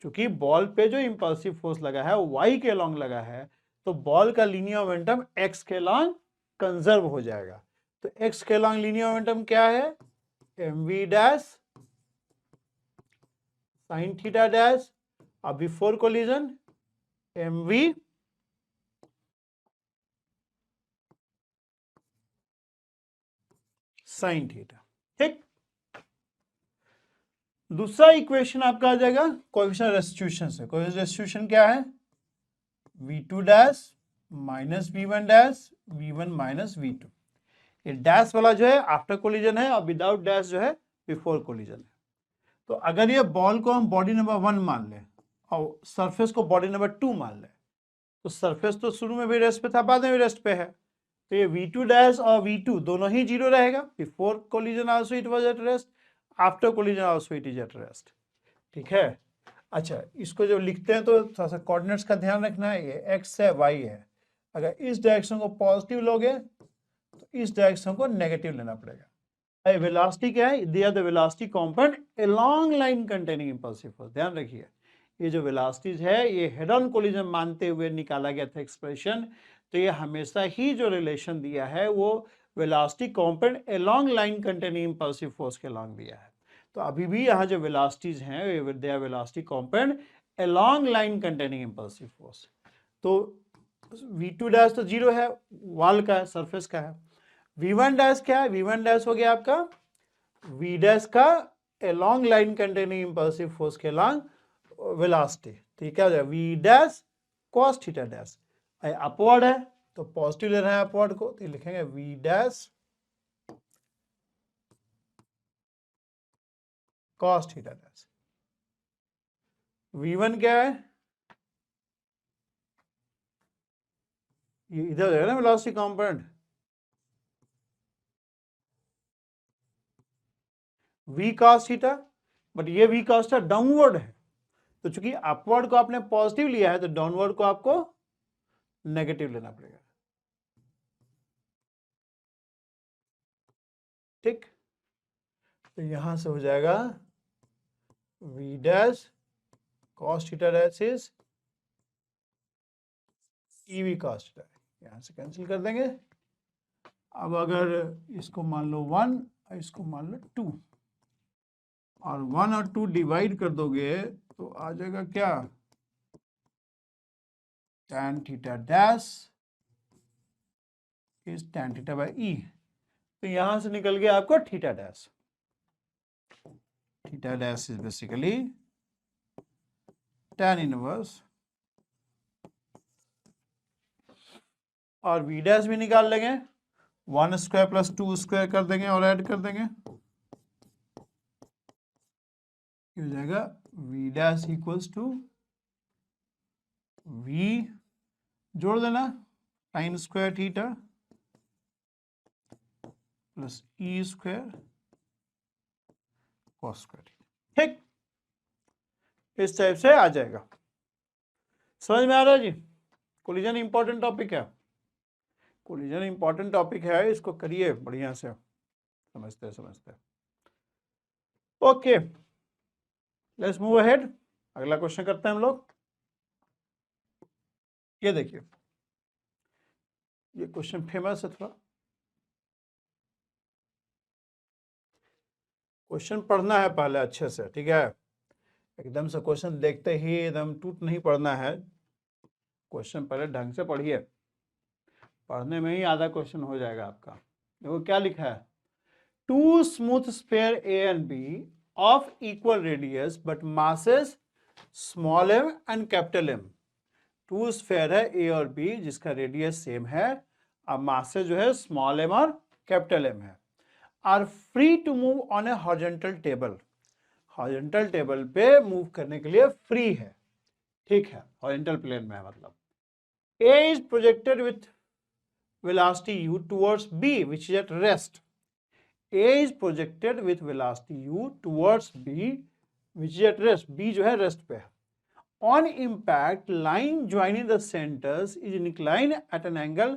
क्योंकि बॉल पे जो इंपल्सिव फोर्स लगा है वो वाई के लॉन्ग लगा है, तो बॉल का लीनियर मोमेंटम एक्स के लॉन्ग कंजर्व हो जाएगा। तो एक्स के लॉन्ग लीनियर मोमेंटम क्या है, mv dash sine theta dash, और before collision mv sine theta, ठीक। दूसरा इक्वेशन आपका आ जाएगा कोएफिशिएंट रेस्टिट्यूशन से। कोएफिशिएंट रेस्टिट्यूशन क्या है, v2 dash minus v1 dash v1 minus v2। ये डैश वाला जो है आफ्टर कोलिजन है, और विदाउट डैश जो है बिफोर कोलिजन है। तो अगर ये बॉल को हम बॉडी नंबर 1 मान लें और सरफेस को बॉडी नंबर 2 मान लें, तो सरफेस तो शुरू में भी रेस्ट पे था, बाद में भी रेस्ट पे है, तो ये v2 डैश और v2 दोनों ही 0 रहेगा। Before collision also it was at rest, after collision also it is at rest, ठीक है। अच्छा, इसको जब लिखते हैं तो थोड़ा सा कोऑर्डिनेट्स का ध्यान रखना है, ये x है y है। अगर इस डायरेक्शन को पॉजिटिव लोगे तो इस डायरेक्शन को नेगेटिव लेना पड़ेगा। वेलोसिटी क्या है, they are the velocity component along line containing impulsive force. ध्यान रखिए, ये जो वेलोसिटीज है ये हेड ऑन कोलिजन मानते हुए निकाला गया था एक्सप्रेशन। तो ये हमेशा ही जो रिलेशन दिया है वो velocity component along line containing impulsive force के अलोंग दिया है। तो अभी भी यहाँ जो वेलोसिटीज हैं they are velocity component along line containing impulsive force. तो v2 डैश तो 0 है, वॉल का है, सरफेस का है। v1 डैश क्या है? v1 डैश हो गया आपका v डैश का along line containing impulsive force के along velocity। तो ये क्या हो जाएगा? v dash cos theta dash, upward है तो पॉजिटिव ले रहे हैं अपवर्ड को, तो लिखेंगे v dash cos theta dash. v1 क्या है? ये इधर हो जाएगा ना velocity component, v cos theta, but ये v cos थीटा डाउनवर्ड है, तो चूंकि अपवर्ड को आपने पॉजिटिव लिया है तो डाउनवर्ड को आपको नेगेटिव लेना पड़ेगा। ठीक, तो यहां से हो जाएगा v dash cos theta dash is ev cos theta, यहां से कैंसिल कर देंगे। अब अगर इसको मान लो 1 और इसको मान लो 2 और 1 और 2 डिवाइड कर दोगे तो आ जाएगा क्या? tan theta dash is tan theta by E, तो यहां से निकल गया आपको theta dash. Theta dash is basically tan inverse, और v डैश भी निकाल लेंगे, 1 स्क्वायर प्लस 2 स्क्वायर कर देंगे और ऐड कर देंगे, हो जाएगा v dash equals to v जोड़ देना sine square theta plus E square cos square theta. ठीक, इस टाइप से आ जाएगा। समझ में आ रहा है जी? कोलिजन इंपॉर्टेंट टॉपिक है, कोलिजन इंपॉर्टेंट टॉपिक है, इसको करिए बढ़िया से, समझते समझते। ओके, लेट्स मूव अहेड, अगला क्वेश्चन करते हैं हम लोग। ये देखिए, ये क्वेश्चन फेमस है थोड़ा, क्वेश्चन पढ़ना है पहले अच्छे से, ठीक है? एकदम से क्वेश्चन देखते ही एकदम टूट नहीं पढ़ना है, क्वेश्चन पहले ढंग से पढ़िए, पढ़ने में ही आधा क्वेश्चन हो जाएगा आपका। देखो क्या लिखा है, two smooth sphere A and B of equal radius but masses small m and capital M. Two sphere है ए और बी जिसका रेडियस सेम है, अब मासेस जो है स्मॉल एम और कैपिटल एम है, are free to move on a horizontal table, horizontal table पे मूव करने के लिए फ्री है, ठीक है, हॉरिजॉन्टल प्लेन में है मतलब। A is projected with velocity u towards B which is at rest. A is projected with velocity u towards B which is at rest. B जो है रेस्ट पे है। On impact, line joining the centers is inclined at an angle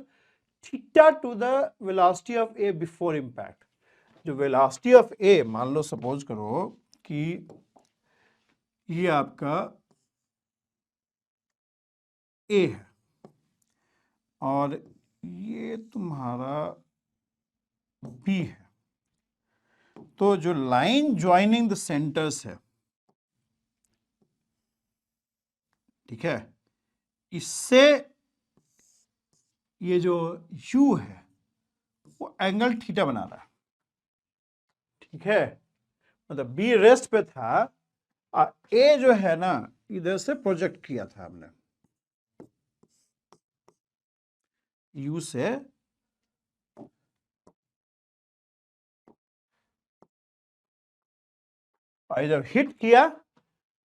theta to the velocity of A before impact. जो velocity of A, मान लो suppose करो कि ये आपका A है और ये तुम्हारा B है, तो जो लाइन ज्वाइनिंग द सेंटर्स है, ठीक है, इससे ये जो U है वो एंगल थीटा बना रहा है, ठीक है, मतलब B रेस्ट पे था और A जो है ना इधर से प्रोजेक्ट किया था हमने U से, और जब हिट किया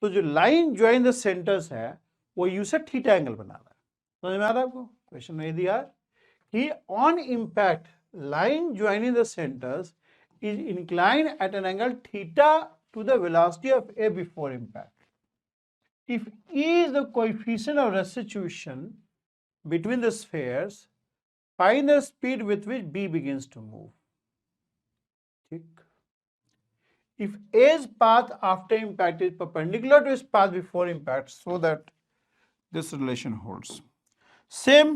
तो जो लाइन ज्वाइन द सेंटर्स है वो U से थीटा एंगल बना रहा है। समझ में आ रहा है आपको? क्वेश्चन नहीं दिया कि on impact line joining the centres is inclined at an angle theta to the velocity of A before impact. If E is the coefficient of restitution between the spheres, find the speed with which B begins to move. ठीक, if A's path after impact is perpendicular to its path before impact, so that this relation holds. Same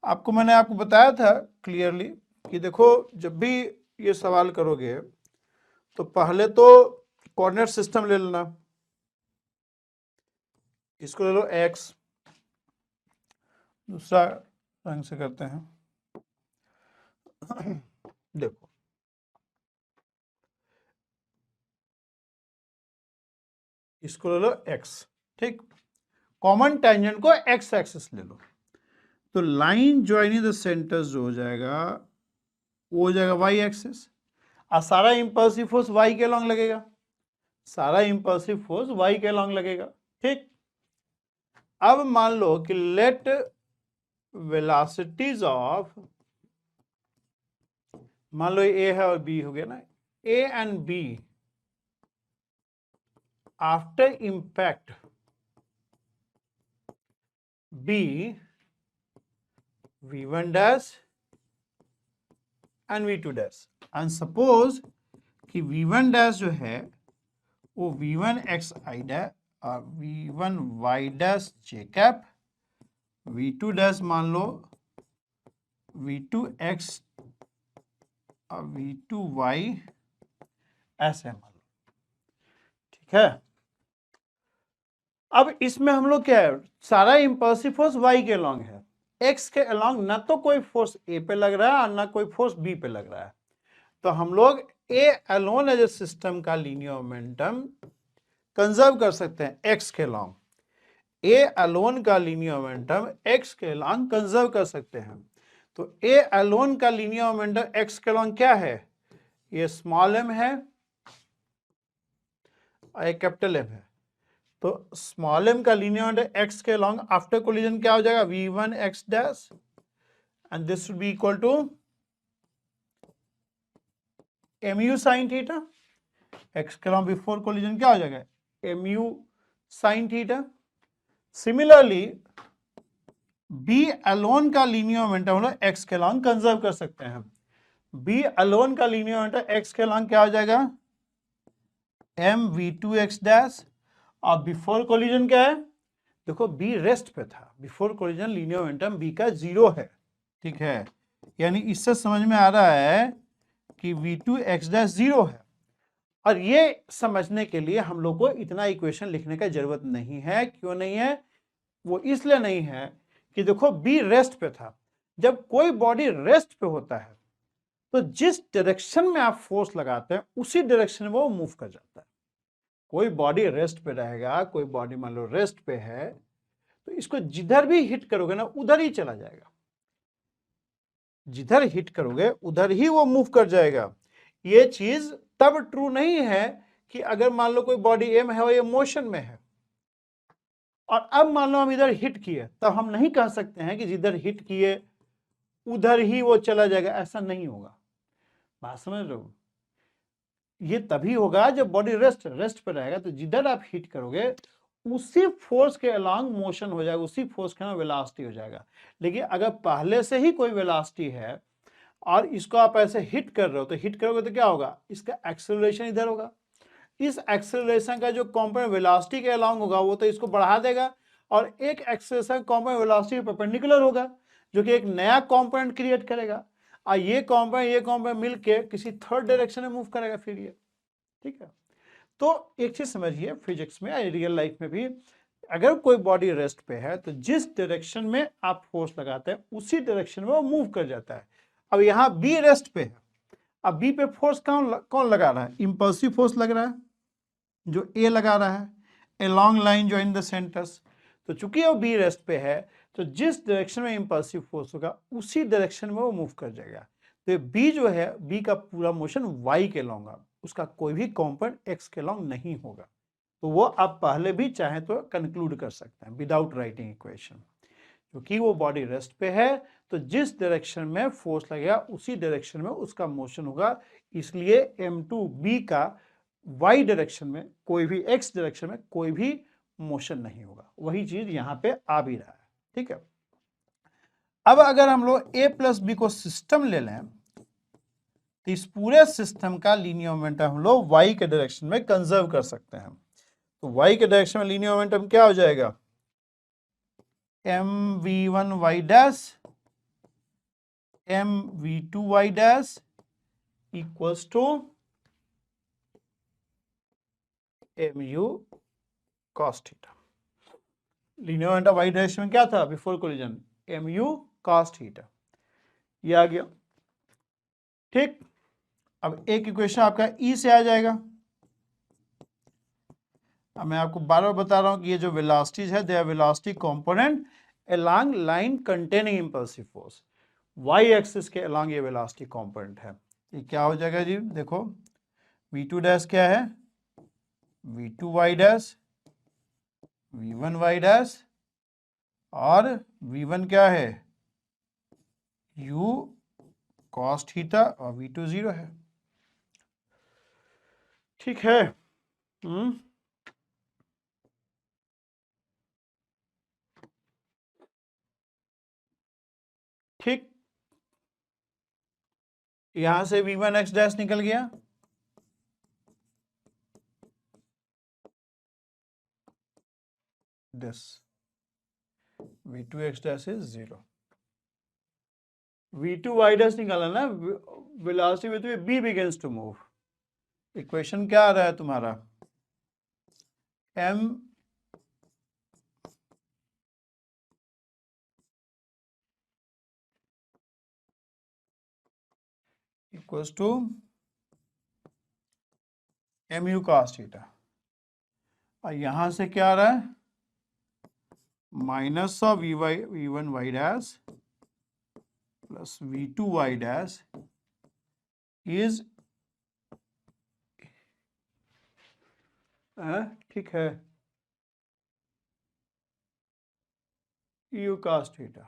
आपको मैंने आपको बताया था clearly कि देखो जब भी ये सवाल करोगे तो पहले तो कोऑर्डिनेट सिस्टम ले लेना, इसको ले लो x, दूसरा रंग से करते हैं, देखो इसको ले लो x, ठीक, कॉमन टेंजेंट को x एक्सिस ले लो, तो लाइन ज्वाइनिंग द सेंटर्स जो हो जाएगा वो हो जाएगा y एक्सिस, और सारा इंपल्सिव फोर्स y के लॉन्ग लगेगा, सारा इंपल्सिव फोर्स y के लॉन्ग लगेगा, ठीक। अब मान लो कि लेट वेलोसिटीज ऑफ, मान लो ए है और बी हो गया ना, A and B after impact B v1 dash and v2 dash, and suppose कि v1 डैश जो है वो v1 x i डैश और v1 y dash j cap, v2 dash मान लो v2 x और v2 y ऐसे मान लो, ठीक है। अब इसमें हम लोग क्या है, सारा इंपल्सिव फोर्स y के अलॉन्ग है, x के अलॉन्ग ना तो कोई फोर्स a पे लग रहा है और ना कोई फोर्स b पे लग रहा है, तो हम लोग a alone as a system का लीनियर मोमेंटम कंजर्व कर सकते हैं x के अलॉन्ग, a अलोन का लीनियर मोमेंटम x के अलॉन्ग कंजर्व कर सकते हैं। तो a अलोन का लीनियर मोमेंटम x के अलॉन्ग क्या है, ये स्मॉल m है और एक कैपिटल M है, तो स्मॉल m का लीनियर मोमेंटम x के अलॉन्ग आफ्टर कोलिजन क्या हो जाएगा, v1 x dash and this would be equal to mu sin theta, x के अलॉन्ग बिफोर कोलिजन क्या हो जाएगा, mu sin theta. Similarly b alone का लीनियर मोमेंटम हम लोग x के अलॉन्ग कंजर्व कर सकते हैं, b अलोन का लीनियर मोमेंटम x के अलॉन्ग क्या हो जाएगा, m v2 x डैश, और बिफोर कोलिजन क्या है, देखो b रेस्ट पे था, before collision linear momentum b का 0 है, ठीक है, यानी इससे समझ में आ रहा है कि v2 x डैश 0 है। और ये समझने के लिए हम लोग को इतना इक्वेशन लिखने का जरूरत नहीं है, क्यों नहीं है, वो इसलिए नहीं है कि देखो b रेस्ट पे था, जब कोई बॉडी रेस्ट पे होता है तो जिस डायरेक्शन में आप फोर्स लगाते हैं उसी डायरेक्शन में वो मूव कर जाता है। कोई बॉडी रेस्ट पे रहेगा, कोई बॉडी मान लो रेस्ट पे है, तो इसको जिधर भी हिट करोगे ना उधर ही चला जाएगा, जिधर हिट करोगे उधर ही वो मूव कर जाएगा। ये चीज तब ट्रू नहीं है कि अगर मान लो कोई बॉडी एम है और ये मोशन में है और अब मान लो हम इधर हिट किए, तब हम नहीं कह सकते हैं कि जिधर हिट किए उधर ही वो चला जाएगा, ऐसा नहीं होगा। बात समझ रहे हो, ये तभी होगा जब बॉडी रेस्ट पे रहेगा, तो जिधर आप हिट करोगे उसी फोर्स के अलॉन्ग मोशन हो जाएगा, उसी फोर्स के अलॉन्ग वेलोसिटी हो जाएगा। लेकिन अगर पहले से ही कोई वेलोसिटी है और इसको आप ऐसे हिट कर रहे हो, तो हिट करोगे तो क्या होगा, इसका एक्सेलरेशन इधर होगा, इस एक्सेलरेशन का जो कंपोनेंट वेलोसिटी के अलॉन्ग होगा वो तो इसको बढ़ा देगा, और एक एक्सेलरेशन कंपोनेंट वेलोसिटी के परपेंडिकुलर होगा जो कि एक नया कंपोनेंट क्रिएट करेगा, और ये कंपोनेंट मिलके किसी थर्ड डायरेक्शन में मूव करेगा फिर ये, ठीक है। तो एक चीज समझिए, फिजिक्स में रियल लाइफ में भी अगर कोई बॉडी रेस्ट पे है तो जिस डायरेक्शन में आप फोर्स लगाते हैं उसी डायरेक्शन में वो मूव कर जाता है। अब यहाँ बी रेस्ट पे है, अब बी पे फोर्स कौन लगा रहा है, इंपल्सिव फोर्स लग रहा है जो ए लगा रहा है, a long line join the centres. तो चूंकि वो बी रेस्ट पे है तो जिस डायरेक्शन में इंपल्सिव फोर्स होगा उसी डायरेक्शन में वो मूव कर जाएगा। तो बी जो है, बी का पूरा मोशन वाई के लॉन्ग, उसका कोई भी कंपोनेंट एक्स के लॉन्ग नहीं होगा। तो वो आप पहले भी चाहें तो कंक्लूड कर सकते हैं विदाउट राइटिंग इक्वेशन, क्योंकि वो बॉडी रेस्ट पे है तो जिस डायरेक्शन में फोर्स लगेगा उसी डायरेक्शन में उसका मोशन होगा, इसलिए m2b का y डायरेक्शन में कोई भी x डायरेक्शन में कोई भी मोशन नहीं होगा। वही चीज यहां पे आ भी रहा है, ठीक है। अब अगर हम लोग a प्लस बी को सिस्टम ले लें तो इस पूरे सिस्टम का लीनियर मोमेंटम हम लोग y के डायरेक्शन में कंजर्व कर सकते हैं। तो y के डायरेक्शन में लीनियर मोमेंटम क्या हो जाएगा, mv1 y dash mv2 y dash equals to mu cos थीटा। लीनियर मोमेंटम y डायरेक्शन में क्या था before collision, mu cos theta, ये आ गया। ठीक, अब एक इक्वेशन आपका ई से आ जाएगा। अब मैं आपको बार बार बता रहा हूं कि ये जो वेलोसिटीज है, they are velocity component along line containing impulsive force. Y axis के अलोंग ये वेलोसिटी कंपोनेंट है। ये क्या हो जाएगा जी, देखो v2 डैश क्या है, v2 Y dash, v1 Y dash, और v1 क्या है, u cos थीटा, और v2 0 है। ठीक है। ठीक, यहां से v1 x डैश निकल गया, this v2 x dash is 0। v2 y dash निकाला ना, velocity with b begins to move. Equation क्या आ रहा है तुम्हारा, m equals to mu cos theta, और यहां से क्या आ रहा है, minus of v1 y dash plus v2 y dash is, ठीक है, u cos थीटा।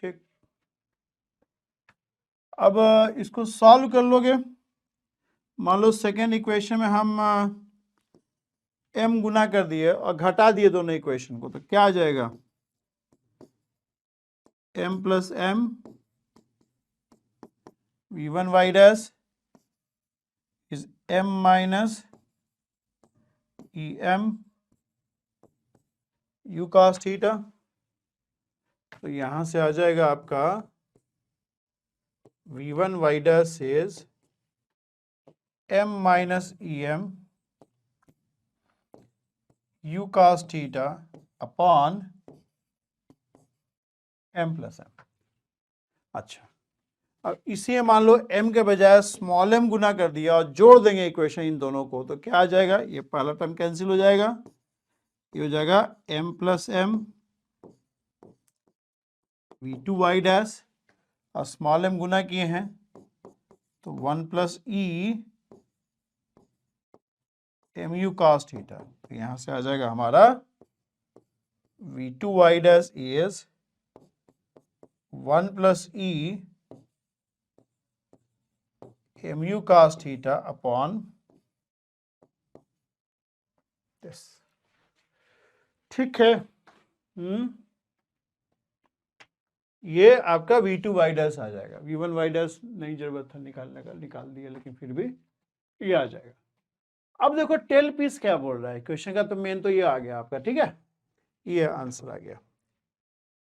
ठीक, अब इसको सॉल्व कर लोगे। मान लो सेकेंड इक्वेशन में हम m गुना कर दिए और घटा दिए दोनों इक्वेशन को, तो क्या आ जाएगा, m plus m v1 y dash is m minus em u cos theta. तो यहां से आ जाएगा आपका v1 y dash is m minus em u cos theta upon m plus m। अच्छा, अब इसे मान लो m के बजाय स्मॉल m गुना कर दिया और जोड़ देंगे इक्वेशन इन दोनों को, तो क्या आ जाएगा, ये पहला टर्म कैंसिल हो जाएगा, ये हो जाएगा m plus m v2 y dash, और स्मॉल m गुना किए हैं तो 1 plus e mu cos theta. तो यहां से आ जाएगा हमारा v2 y dash is 1 plus e mu cos theta upon this. ठीक है, ये आपका v2 y डैश आ जाएगा, v1 y डैश नहीं जरूरत था निकालने का, निकाल दिया, लेकिन फिर भी ये आ जाएगा। अब देखो टेल पीस क्या बोल रहा है क्वेश्चन का, तो मेन तो ये आ गया आपका। ठीक है, ये आंसर आ गया।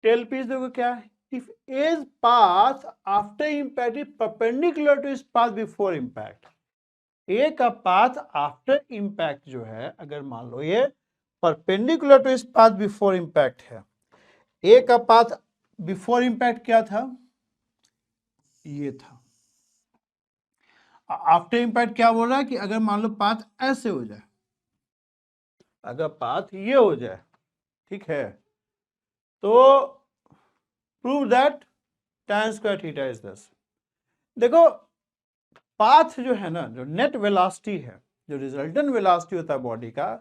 टेल पीस देखो क्या है, if A's path after impact is perpendicular to is path before impact. A का पाथ आफ्टर इम्पैक्ट जो है, अगर मान लो ये perpendicular to is path before impact है, ए का पाथ बिफोर इम्पैक्ट क्या था, ये था। आफ्टर इम्पैक्ट क्या बोल रहा है कि अगर मान लो पाथ ऐसे हो जाए, अगर पाथ ये हो जाए, ठीक है, तो prove that tan square theta is this. देखो पाथ जो है ना, जो नेट वेलोसिटी है, जो रिजल्टेंट वेलोसिटी होता है बॉडी का,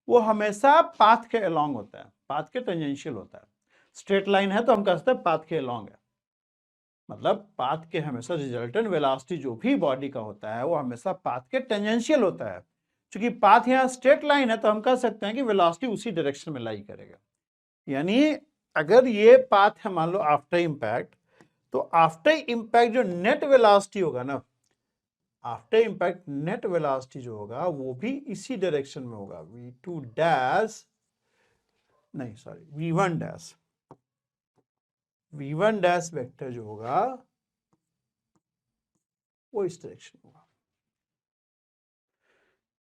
वो हमेशा पाथ के अलोंग होता है, पाथ के टेंजेंशियल होता है। स्ट्रेट लाइन है तो हम कह सकते हैं पाथ के अलोंग है, मतलब पाथ के हमेशा रिजल्टेंट वेलोसिटी जो भी बॉडी का होता है वो हमेशा पाथ के टेंजेंशियल होता है। क्योंकि पाथ यहाँ स्ट्रेट लाइन है तो हम कह सकते हैं कि वेलोसिटी उसी डायरेक्शन में लाई करेगा। यानी अगर ये पाथ है मान लो आफ्टर इम्पैक्ट, तो आफ्टर इम्पैक्ट जो नेट वेलोसिटी होगा ना, आफ्टर इम्पैक्ट नेट वेलोसिटी जो होगा वो भी इसी डायरेक्शन में होगा, v2 डैश नहीं sorry v1 dash, v1 dash vector जो होगा वो इस डायरेक्शन में होगा।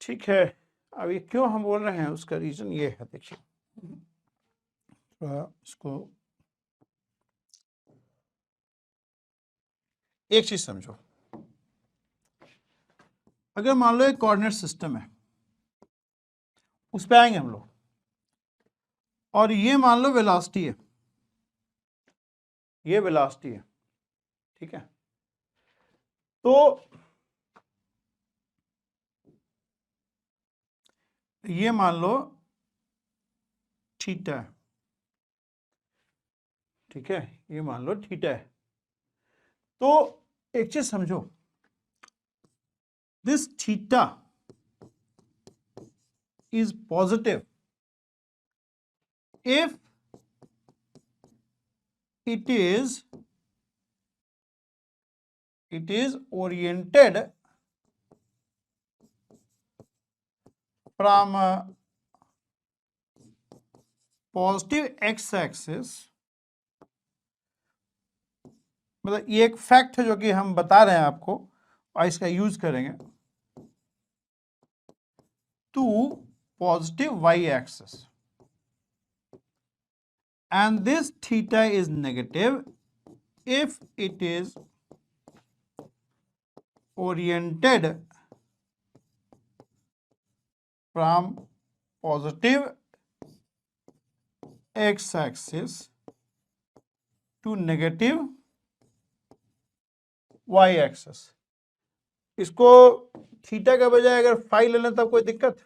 ठीक है, अब ये क्यों हम बोल रहे हैं उसका रीजन ये है, देखिए इसको एक चीज समझो, अगर मान लो एक कोऑर्डिनेट सिस्टम है, उस पे आएंगे हम लोग, और ये मान लो वेलोसिटी है, ये वेलोसिटी है, ठीक है। तो ये मान लो थीटा है, ठीक है, ये मान लो थीटा है। तो एक चीज समझो, this theta is positive if it is oriented from positive x-axis। मतलब ये एक फैक्ट है जो कि हम बता रहे हैं आपको, और इसका यूज करेंगे, to positive y-axis, and this theta is negative if it is oriented from positive x-axis to negative y-axis। इसको थीटा का बजाय अगर फाई ले लें तब कोई दिक्कत?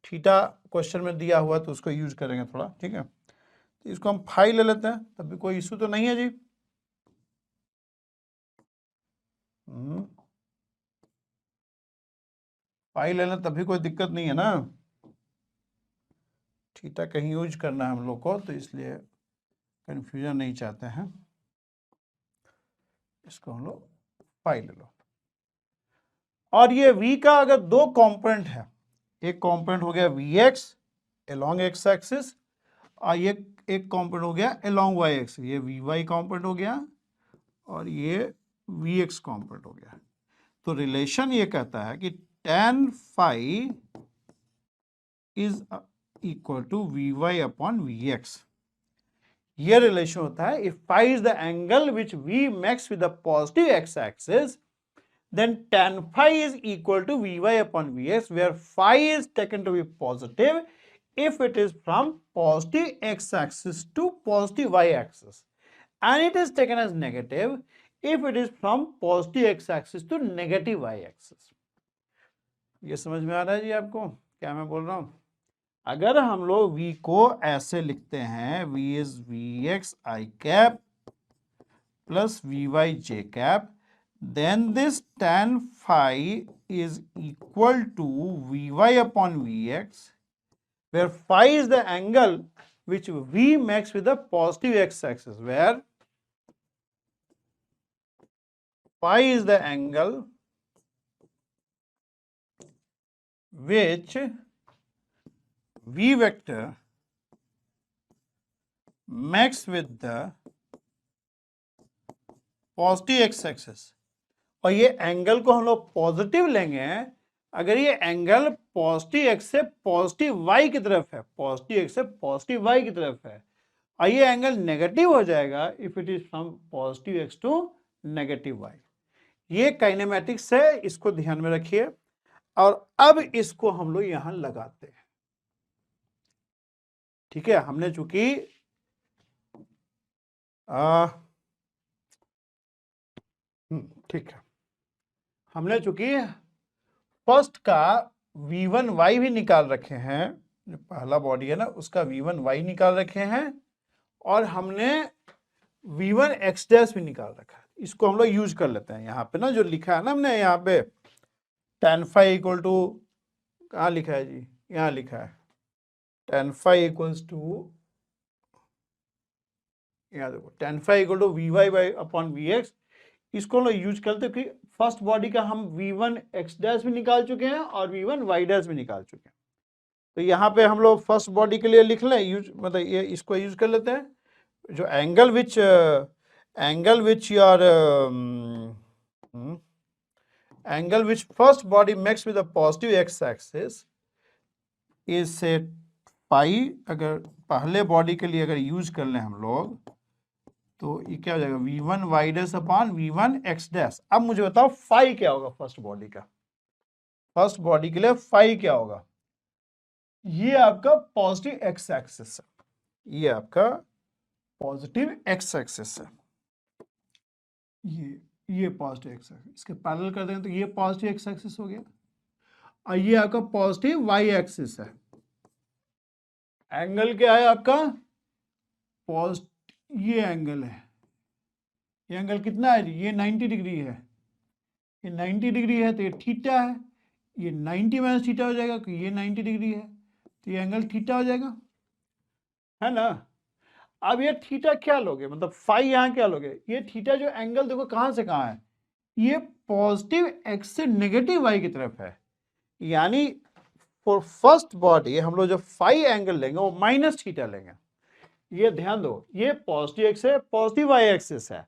थीटा क्वेश्चन में दिया हुआ तो उसको यूज करेंगे थोड़ा, ठीक है। तो इसको हम फाई ले लेते हैं, तब भी कोई इशू तो नहीं है जी। फाई ले लें तब भी कोई दिक्कत नहीं है ना। थीटा कहीं यूज करना है हम लोग को, तो इसलिए कंफ्यूजन नहीं चाहते हैं। इसको हम लोग फाई ले लो। और ये v का अगर दो कंपोनेंट है, एक कंपोनेंट हो गया vx अलोंग x एक्सिस, और ये एक कंपोनेंट हो गया अलोंग y एक्सिस, ये vy कंपोनेंट हो गया और ये vx कंपोनेंट हो गया। तो रिलेशन ये कहता है कि tan phi is equal to vy upon vx। ये रिलेशन होता है if phi is the angle which v makes with the positive x axis, then tan phi is equal to Vy upon Vx, where phi is taken to be positive if it is from positive x-axis to positive y-axis, and it is taken as negative if it is from positive x-axis to negative y-axis। ये समझ में आ रहा है जी आपको क्या मैं बोल रहा हूं? अगर हम लोग v को ऐसे लिखते हैं, v is Vx I cap plus Vy j cap, then this tan phi is equal to Vy upon Vx, where phi is the angle which V makes with the positive x-axis, where phi is the angle which V vector makes with the positive x axis. और ये angle को हम लोग positive लेंगे अगर ये angle positive X से positive Y की तरफ है, पॉजिटिव एक्स से पॉजिटिव वाई की तरफ है, और ये एंगल नेगेटिव हो जाएगा if it is from positive X to negative Y. ये काइनेमेटिक्स है, इसको ध्यान में रखिए। और अब इसको हम लोग यहां लगाते हैं, ठीक है। हमने चूंकि ठीक है, हमने चूंकि फर्स्ट का v1y भी निकाल रखे हैं, जो पहला बॉडी है ना उसका v1y निकाल रखे हैं, और हमने v1x डैश भी निकाल रखा है। इसको हम लोग यूज कर लेते हैं। यहाँ पे ना जो लिखा है ना हमने, यहाँ पे tan phi इक्वल टू, कहाँ लिखा है जी, यहाँ लिखा है tan phi इक्वल्स टू, यहाँ देखो tan phi equal to vy upon vx। इसको हम लोग यूज करते हैं कि फर्स्ट बॉडी का हम v1x डैश भी निकाल चुके हैं और v1y डैश भी निकाल चुके हैं। तो यहाँ पे हम लोग फर्स्ट बॉडी के लिए लिख लें, यूज मतलब ये इसको यूज कर लेते हैं, जो angle which first body makes with the positive x axis is से पाई। अगर पहले बॉडी के लिए अगर यूज कर लें हम लोग, तो ये क्या हो जाएगा, v1 y dash upon v1 x dash. अब मुझे बताओ फाई क्या होगा फर्स्ट बॉडी का, फर्स्ट बॉडी के लिए फाई क्या होगा। ये आपका पॉजिटिव एक्स एक्सिस है, ये आपका पॉजिटिव एक्स एक्सिस है, ये पॉजिटिव एक्स एक्सिस, इसके पैरेलल कर देंगे तो ये पॉजिटिव एक्स एक्सिस हो गया, और ये आपका पॉजिटिव वाई एक्सिस है। एंगल क्या है आपका, ये एंगल है, ये एंगल कितना है, ये 90 डिग्री है, ये 90 डिग्री है तो ये थीटा है, ये 90 माइनस थीटा हो जाएगा कि ये 90 डिग्री है, तो ये एंगल थीटा हो जाएगा, है ना। अब ये थीटा क्या लोगे, मतलब फाई यहाँ क्या लोगे, ये थीटा जो एंगल देखो कहां से कहां है, ये पॉजिटिव एक्स से नेगेटिव वाई की तरफ है, यानी फॉर फर्स्ट बॉडी हम लोग जो फाई एंगल लेंगे वो माइनस थीटा लेंगे। ये ध्यान दो, ये पॉजिटिव एक्स है, पॉजिटिव वाई एक्सिस है,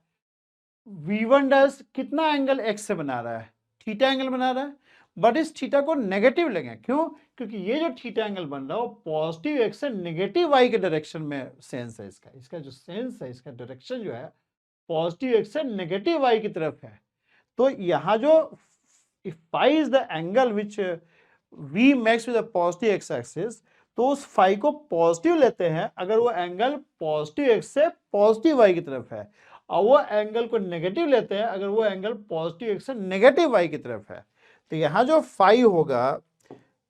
v1 डैश कितना एंगल x से बना रहा है, थीटा एंगल बना रहा है, बट इस थीटा को नेगेटिव लेंगे, क्यों, क्योंकि ये जो थीटा एंगल बन रहा है वो पॉजिटिव x से नेगेटिव y के डायरेक्शन में सेंस है, इसका जो सेंस है, इसका डायरेक्शन जो है पॉजिटिव x से नेगेटिव y की तरफ है। तो यहाँ जो phi is the angle which v makes with the positive x axis, तो उस फाई को पॉजिटिव लेते हैं अगर वो एंगल पॉजिटिव x से पॉजिटिव y की तरफ है, और वो एंगल को नेगेटिव लेते हैं अगर वो एंगल पॉजिटिव x से नेगेटिव y की तरफ है। तो यहाँ जो फाई होगा,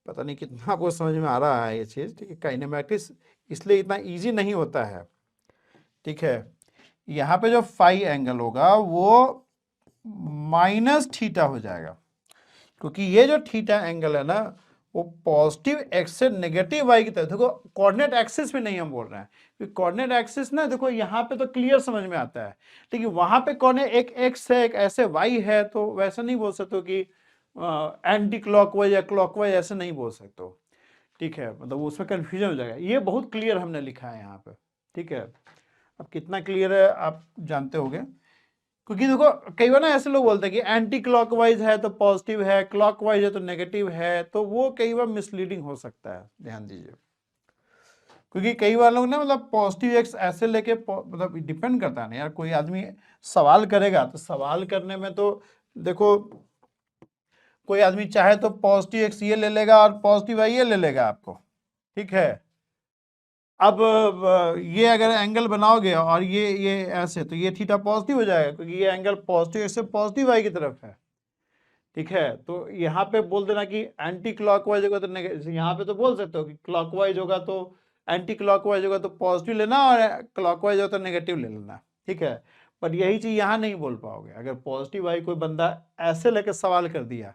पता नहीं कितना आपको समझ में आ रहा है ये चीज, ठीक है, काइनेमैटिक्स इसलिए इतना इजी नहीं होता है, ठीक है। यहाँ पे जो फाई एंगल होगा वो माइनस थीटा हो जाएगा, क्योंकि ये जो थीटा एंगल है ना वो पॉजिटिव एक्स से नेगेटिव वाई की तरफ, देखो कोऑर्डिनेट एक्सिस भी नहीं हम बोल रहे हैं, क्योंकि कोऑर्डिनेट एक्सिस ना देखो यहाँ पे तो क्लियर समझ में आता है, लेकिन वहां पे कोऑर्डिनेट एक एक्स है एक ऐसे वाई है, तो वैसा नहीं बोल सकते कि एंटी क्लॉकवाइज या क्लॉकवाइज ऐसे नहीं बोल सकते हो, ठीक है, मतलब उसमें कंफ्यूजन हो जाएगा। ये बहुत क्लियर हमने लिखा है यहाँ पे, ठीक है। अब कितना क्लियर है आप जानते होंगे, क्योंकि देखो कई बार ना ऐसे लोग बोलते हैं कि एंटी क्लॉकवाइज है तो पॉजिटिव है, क्लॉकवाइज है तो नेगेटिव है, तो वो कई बार मिसलीडिंग हो सकता है, ध्यान दीजिए। क्योंकि कई बार लोग ना मतलब पॉजिटिव एक्स ऐसे लेके मतलब डिपेंड करता है ना यार, कोई आदमी सवाल करेगा तो सवाल करने में तो देखो कोई आदमी चाहे तो पॉजिटिव एक्स ये ले लेगा और पॉजिटिव वाई ये ले लेगा आपको, ठीक है। अब ये अगर एंगल बनाओगे और ये ऐसे, तो ये थीटा पॉजिटिव हो जाएगा क्योंकि ये एंगल पॉजिटिव से पॉजिटिव वाई की तरफ है, ठीक है। तो यहाँ पे बोल देना कि एंटी क्लॉकवाइज होगा तो नेगेटिव, यहाँ पे तो बोल सकते हो कि क्लॉकवाइज होगा तो एंटी क्लॉकवाइज होगा तो पॉजिटिव लेना और क्लॉकवाइज होगा तो नेगेटिव ले लेना, ठीक है। बट यही चीज यहाँ नहीं बोल पाओगे, अगर पॉजिटिव वाई कोई बंदा ऐसे लेकर सवाल कर दिया,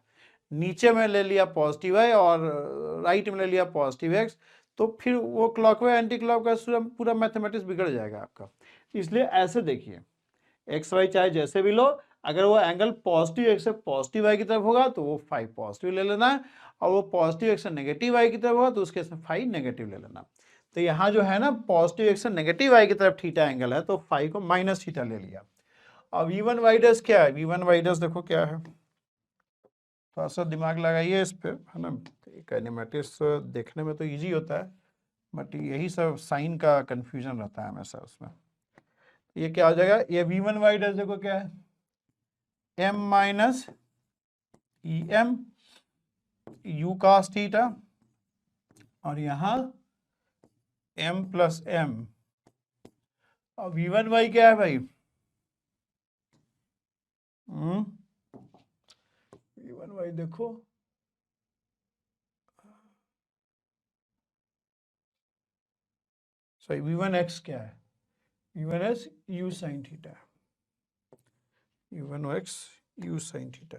नीचे में ले लिया पॉजिटिव वाई और राइट में ले लिया पॉजिटिव एक्स, तो फिर वो क्लॉकवाइज एंटी क्लॉकवाइज पूरा मैथमेटिक्स बिगड़ जाएगा आपका। इसलिए ऐसे देखिए, एक्स वाई चाहे जैसे भी लो, अगर वो एंगल पॉजिटिव एक्स से पॉजिटिव वाई की तरफ होगा तो वो फाई पॉजिटिव ले लेना है, और वो पॉजिटिव एक्स से नेगेटिव वाई की तरफ होगा तो उसके फाई नेगेटिव ले लेना। तो यहाँ जो है ना पॉजिटिव एक्स से नेगेटिव वाई की तरफ थीटा एंगल है, तो फाई को माइनस थीटा ले लिया। अब वी1 वाई डैश क्या है, वी1 वाई डैश देखो क्या है, थोड़ा सा दिमाग लगाइए इस पे, है ना। काइनेमैटिक्स देखने में तो ईजी होता है, बट यही सब साइन का कंफ्यूजन रहता है हमेशा उसमें। ये क्या हो जाएगा, ये v1 वाई डैश देखो क्या है, m minus E M U cos theta, और यहाँ m प्लस एम, और v1 वाई क्या है भाई, v1 वाई देखो, सॉरी v1 x क्या है, v1 x u sine theta, v1 x u sign theta,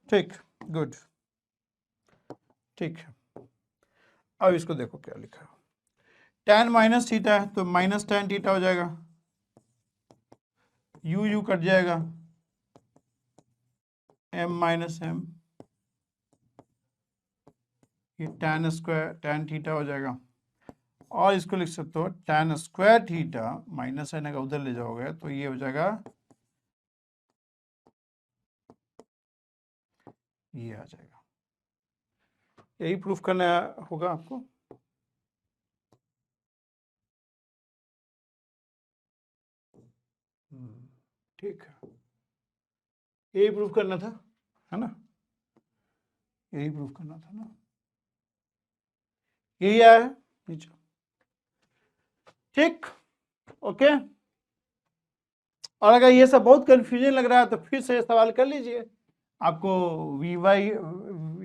ठीक, गुड, ठीक है। अब इसको देखो क्या लिखा है, tan माइनस थीटा है तो माइनस tan थीटा हो जाएगा, यू यू कट जाएगा, m माइनस एम, ये tan स्क्वायर tan थीटा हो जाएगा, और इसको लिख सकते हो tan square theta minus N का उधर ले जाओगे तो ये हो जाएगा, ये आ जाएगा। यही प्रूफ करना होगा आपको। ठीक है, यही प्रूफ करना था, है ना, यही प्रूफ करना था ना, यही आया है नीचे। ठीक, ओके। और अगर ये सब बहुत कंफ्यूजन लग रहा है तो फिर से सवाल कर लीजिए, आपको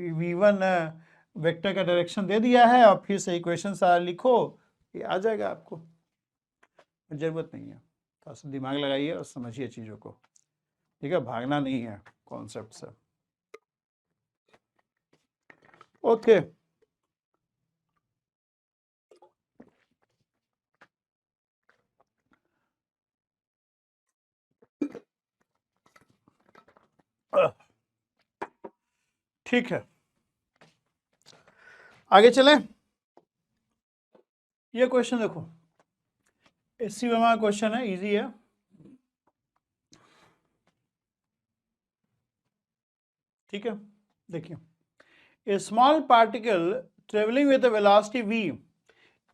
V1 वेक्टर का डायरेक्शन दे दिया है और फिर से इक्वेशन सारा लिखो, ये आ जाएगा आपको, जरूरत नहीं है, थोड़ा सा दिमाग लगाइए और समझिए चीज़ों को, ठीक है, भागना नहीं है कॉन्सेप्ट से। ओके, ठीक है, आगे चलें। ये क्वेश्चन देखो, एससी वर्मा का क्वेश्चन है, इजी है। ठीक है, देखिए, a small particle travelling with velocity v,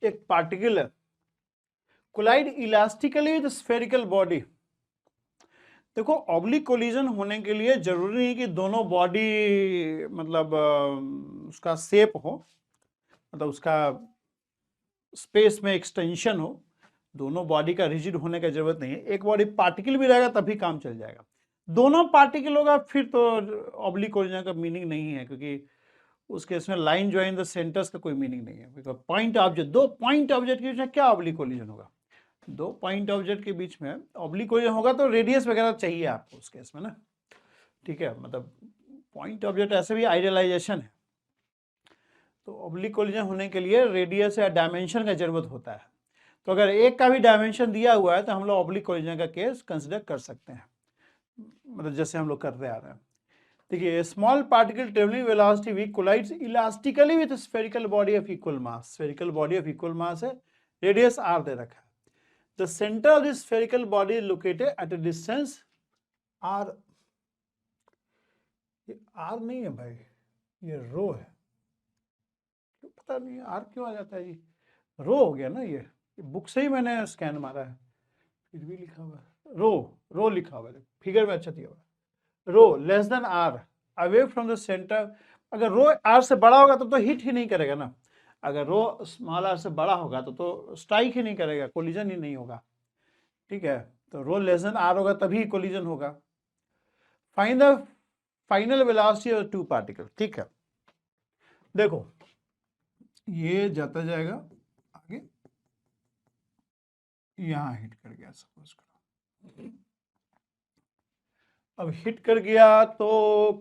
एक पार्टिकल है, collide elastically with spherical body. देखो, ऑब्लिक कोलिजन होने के लिए जरूरी नहीं कि दोनों बॉडी मतलब उसका शेप हो, मतलब उसका स्पेस में एक्सटेंशन हो, दोनों बॉडी का रिजिड होने का जरूरत नहीं है, एक बॉडी पार्टिकल भी रहेगा तभी काम चल जाएगा। दोनों पार्टिकल होगा फिर तो ऑब्लिक कोलिजन का मीनिंग नहीं है, क्योंकि उसके इसमें लाइन ज्वाइन द सेंटर्स का कोई मीनिंग नहीं है, बिकॉज पॉइंट ऑब्जेक्ट, दो पॉइंट ऑब्जेक्ट के बीच में क्या ऑब्लिक कोलिजन होगा, दो पॉइंट ऑब्जेक्ट के बीच में ऑब्लिक कोलिजन होगा तो रेडियस वगैरह चाहिए आपको उस केस में ना, ठीक है, मतलब पॉइंट ऑब्जेक्ट ऐसे भी आइडियलाइजेशन है, तो ऑब्लिक कोलिजन होने के लिए रेडियस या डायमेंशन का जरूरत होता है, तो अगर एक का भी डायमेंशन दिया हुआ है तो हम लोग ऑब्लिक कोलिजन का केस कंसिडर कर सकते हैं, मतलब जैसे हम लोग करते आ रहे हैं। देखिए, small particle travelling velocity v collides elastically with spherical body of equal mass, spherical body of equal mass है, रेडियस r दे रखा है, the centre of this spherical body is located at a distance r, ये r नहीं है भाई, ये रो है, पता नहीं r क्यों आ जाता है जी, रो हो गया ना, ये बुक से ही मैंने स्कैन मारा है, फिर भी लिखा हुआ है रो लिखा हुआ है, फिगर में अच्छा दिया हुआ है, rho less than r away from the centre. अगर रो r से बड़ा होगा तो हिट ही नहीं करेगा ना, अगर रो स्मॉल r से बड़ा होगा तो स्ट्राइक ही नहीं करेगा, कोलिजन ही नहीं होगा, ठीक है, तो रो लेस देन r होगा तभी कोलिजन होगा। Find the final velocity of two particle, ठीक है, देखो ये जाता जाएगा आगे, यहां हिट कर गया सपोज करो, अब हिट कर गया तो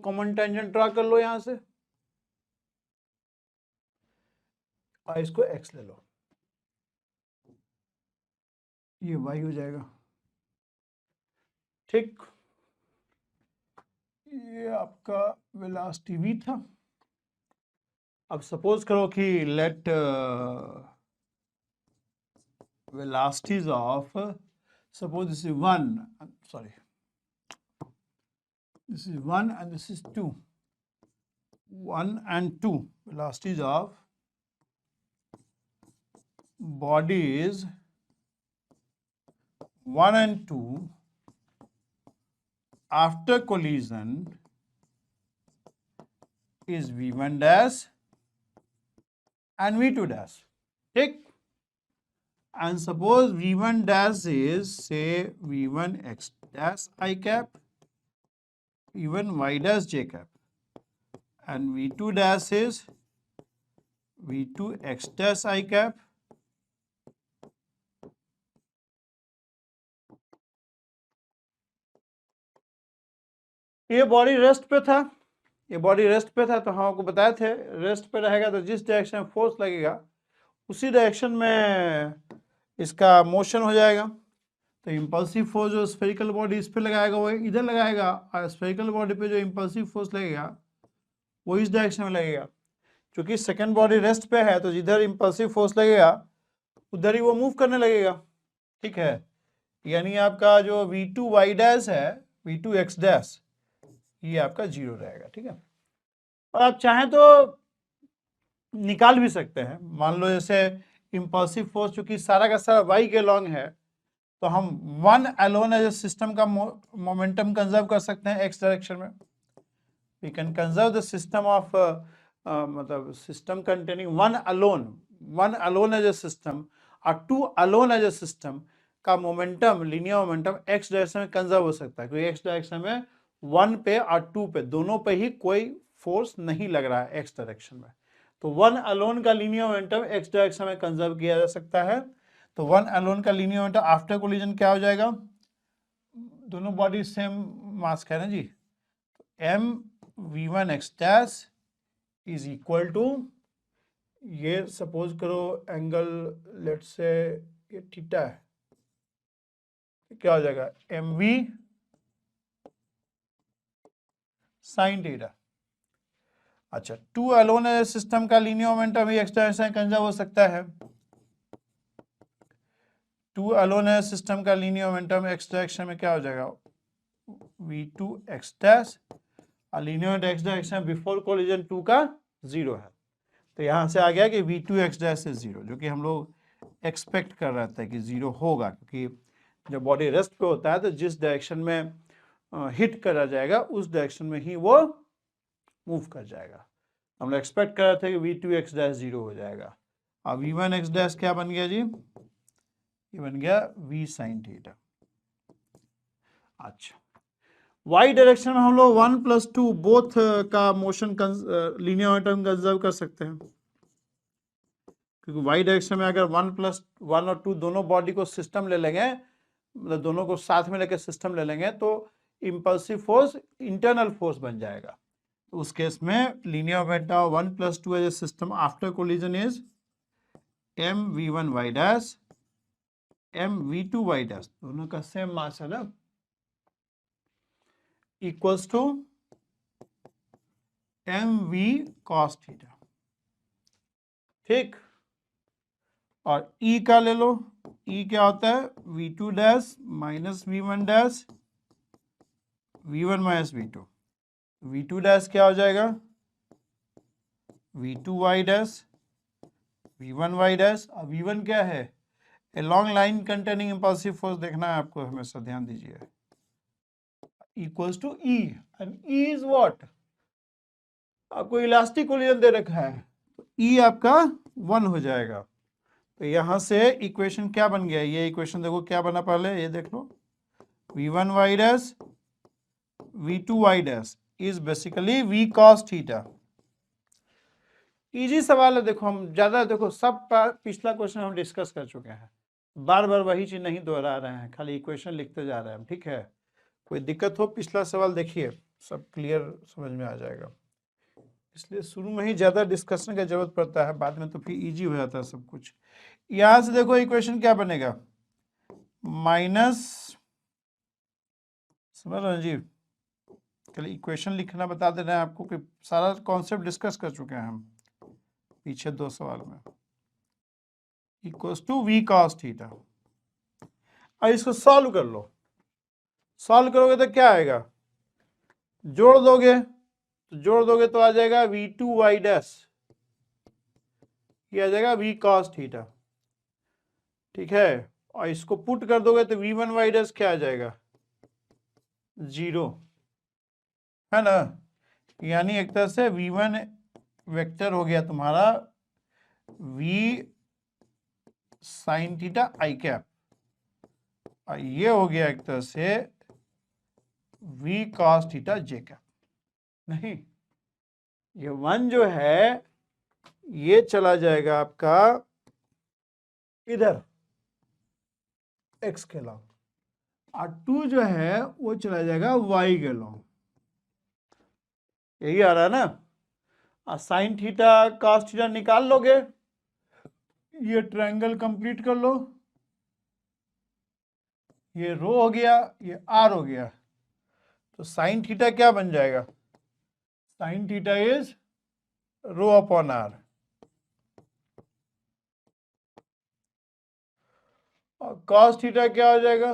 कॉमन टेंजेंट ड्रा कर लो यहां से, और इसको x ले लो, ये y हो जाएगा, ठीक, ये आपका वेलोसिटी v था। अब सपोज करो कि late velocities of, suppose this is 1, sorry, this is 1 and this is 2, 1 and 2 velocities of bodies 1 and 2 after collision is v1 dash and v2 dash, ठीक, and suppose v1 dash is say v1 x dash I cap, v1 y dash j cap, and v2 dash is v2 x dash I cap, ये body rest पे था, ये body rest पे था, तो हम आपको बताए थे रेस्ट पे रहेगा तो जिस डायरेक्शन में फोर्स लगेगा उसी डायरेक्शन में इसका मोशन हो जाएगा, तो इम्पल्सिव फोर्स जो स्फेरिकल बॉडी इस पे लगाएगा वो इधर लगाएगा, और स्फेरिकल बॉडी पे जो इम्पल्सिव फोर्स लगेगा वो इस डायरेक्शन में लगेगा, क्योंकि सेकेंड बॉडी रेस्ट पे है तो जिधर इम्पल्सिव फोर्स लगेगा उधर ही वो मूव करने लगेगा, ठीक है, यानी आपका जो v2 y डैश है, v2 x डैश, ये आपका 0 रहेगा, ठीक है, और आप चाहें तो निकाल भी सकते हैं, मान लो जैसे इम्पल्सिव फोर्स चूंकि सारा का सारा y के लॉन्ग है तो हम one alone as a system का मोमेंटम कंजर्व कर सकते हैं एक्स डायरेक्शन में. We can conserve the system of मतलब system containing one alone as a system और two alone as a system का momentum, linear momentum x direction में conserve हो सकता है, क्योंकि एक्स डायरेक्शन में वन पे और टू पे दोनों पे ही कोई फोर्स नहीं लग रहा है एक्स डायरेक्शन में. तो वन अलोन का लीनियर मोमेंटम एक्स डायरेक्शन में कंजर्व किया जा सकता है. तो वन अलोन का लीनियर मोमेंटम आफ्टर कोलिजन क्या हो जाएगा? दोनों बॉडी सेम मास का है ना जी. M v one x dash is equal to, ये सपोज करो एंगल लेट से ये थीटा है, क्या हो जाएगा? M v sine theta. अच्छा, टू अलोन सिस्टम का लीनियर मोमेंटम भी एक्स डायरेक्शन कंजर्व हो सकता है. टू अलोन सिस्टम का लीनियर मोमेंटम एक्स डायरेक्शन में क्या हो जाएगा? वी टू एक्स डैश, और linear x direction before collision two का जीरो है. तो यहां से आ गया कि वी टू एक्स डैश से जीरो, जो कि हम लोग एक्सपेक्ट कर रहे थे कि जीरो होगा, क्योंकि जब बॉडी रेस्ट पे होता है तो जिस डायरेक्शन में हिट करा जाएगा उस डायरेक्शन में ही वो मूव कर जाएगा. हम लोग एक्सपेक्ट कर रहे थे कि v two x dash zero हो जाएगा. अब वी वन एक्स डैश क्या बन गया जी? ये बन गया वी साइन थीटा. अच्छा, वाई डायरेक्शन में हम लोग 1+2 बोथ का मोशन लीनियर मोमेंटम कंजर्व कर सकते हैं, क्योंकि वाई डायरेक्शन में अगर 1+1 और 2 दोनों बॉडी को सिस्टम ले लेंगे, मतलब दोनों को साथ में लेकर सिस्टम ले लेंगे, तो इंपल्सिव फोर्स इंटरनल फोर्स बन जाएगा. तो उस केस में linear momentum 1+2 as a system after collision is m v one y dash m v two y dash, दोनों का सेम मास है ना, equals to m v cos theta. ठीक, और E का ले लो. E क्या होता है? V two dash minus v one dash v one minus v two. V two dash क्या हो जाएगा? V two y dash v one y dash. और वी वन क्या है? A long line containing impulsive force देखना है आपको, हमेशा ध्यान दीजिए. Equals to E, and E is what? आपको इलास्टिक कोलिजन दे रखा है, तो E आपका 1 हो जाएगा. तो यहां से इक्वेशन क्या बन गया? ये इक्वेशन देखो क्या बना, पहले ये देख लो. V one y dash v two y dash is basically v cos theta. Easy सवाल है. देखो हम ज्यादा, देखो सब पिछला क्वेश्चन हम डिस्कस कर चुके हैं, बार बार वही चीज नहीं दोहरा रहे हैं, खाली इक्वेशन लिखते जा रहे हैं. ठीक है, कोई दिक्कत हो पिछला सवाल देखिए, सब क्लियर समझ में आ जाएगा. इसलिए शुरू में ही ज्यादा डिस्कशन का जरूरत पड़ता है, बाद में तो फिर इजी हो जाता है सब कुछ. यहां से देखो इक्वेशन क्या बनेगा? माइनस, समझ रहे हैं जी? चलिए इक्वेशन लिखना बता दे रहे हैं आपको, कि सारा कॉन्सेप्ट डिस्कस कर चुके हैं हम पीछे दो सवाल में. Equals to v cos theta. अब इसको सॉल्व कर लो. सॉल्व करोगे तो क्या आएगा? जोड़ दोगे तो आ जाएगा वी टू वाई डैश, ये आ जाएगा वी कॉस थीटा. ठीक है, और इसको पुट कर दोगे तो वी वन वाई डैश क्या आ जाएगा? 0, है ना. यानी एक तरह से वी वन वेक्टर हो गया तुम्हारा v sine theta i cap, और ये हो गया एक तरह से v cos theta j cap. नहीं, ये 1 जो है ये चला जाएगा आपका इधर x के लॉन्ग, और 2 जो है वो चला जाएगा y के लॉन्ग. यही आ रहा है ना. और साइन थीटा कॉस थीटा निकाल लोगे, ये ट्रायंगल कंप्लीट कर लो. ये रो हो गया, ये r हो गया. तो साइन थीटा क्या बन जाएगा? Sine theta is rho upon r, और कॉस थीटा क्या हो जाएगा?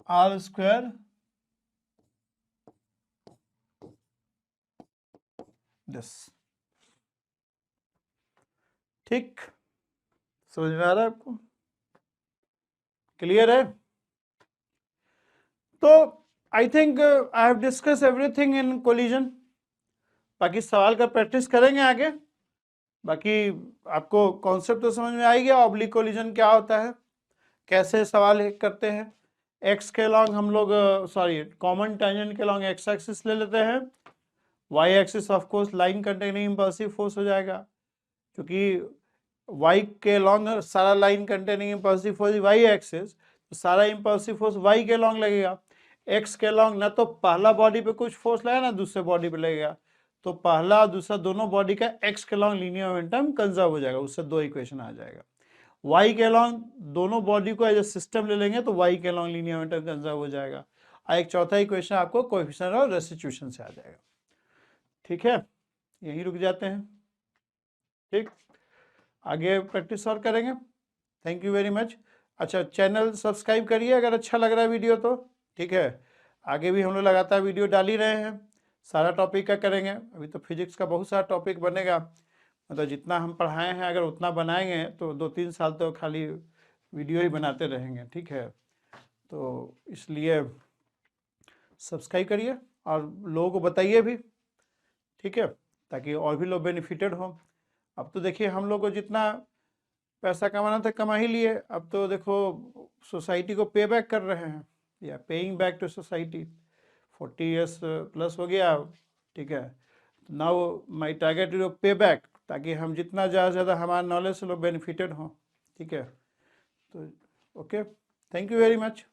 r square this. ठीक, समझ में आ रहा है आपको? क्लियर है? तो I think I have discuss everything in collision. बाकी सवाल का प्रैक्टिस करेंगे आगे। बाकी आपको कॉन्सेप्ट तो समझ में आ ही गया, ऑब्लिक कोलिजन क्या होता है, कैसे सवाल करते हैं। एक्स के लॉन्ग हम लोग कॉमन टेंजेंट के लॉन्ग एक्स एक्सिस ले लेते हैं, y axis of course line containing impulsive force हो जाएगा, क्योंकि वाई के लॉन्ग सारा line containing impulsive force Y axis, तो सारा इंपल्सिव फोर्स वाई के लॉन्ग लगेगा। एक्स के लॉन्ग ना तो पहला बॉडी पे कुछ फोर्स लगेगा ना दूसरे बॉडी पे लगेगा, तो पहला और दूसरा दोनों बॉडी का एक्स के लॉन्ग लीनियर मोमेंटम कंजर्व हो जाएगा, उससे दो इक्वेशन आ जाएगा। वाई के लॉन्ग दोनों बॉडी को एज ए सिस्टम ले लेंगे तो वाई के लॉन्ग लीनियर मोमेंटम कंजर्व हो जाएगा, और एक चौथा इक्वेशन आपको कोएफिशिएंट और रेस्टिट्यूशन से आ जाएगा। ठीक है, यहीं रुक जाते हैं। ठीक, आगे प्रैक्टिस और करेंगे। Thank you very much. अच्छा, चैनल सब्सक्राइब करिए अगर अच्छा लग रहा है वीडियो तो। ठीक है, आगे भी हम लोग लगातार वीडियो डाल ही रहे हैं, सारा टॉपिक का करेंगे। अभी तो फिजिक्स का बहुत सारा टॉपिक बनेगा, मतलब जितना हम पढ़ाए हैं अगर उतना बनाएंगे तो 2-3 साल तो खाली वीडियो ही बनाते रहेंगे। ठीक है, तो इसलिए सब्सक्राइब करिए और लोगों को बताइए भी। ठीक है, ताकि और भी लोग बेनिफिटेड हों। अब तो देखिए हम लोग को जितना पैसा कमाना था कमा ही लिए, अब तो देखो सोसाइटी को पे बैक कर रहे हैं, या paying back to society. 40 years plus हो गया। ठीक है, now my target is pay back, ताकि हम जितना ज़्यादा से ज़्यादा हमारे नॉलेज से लोग बेनिफिटेड हों। ठीक है, तो okay, thank you very much.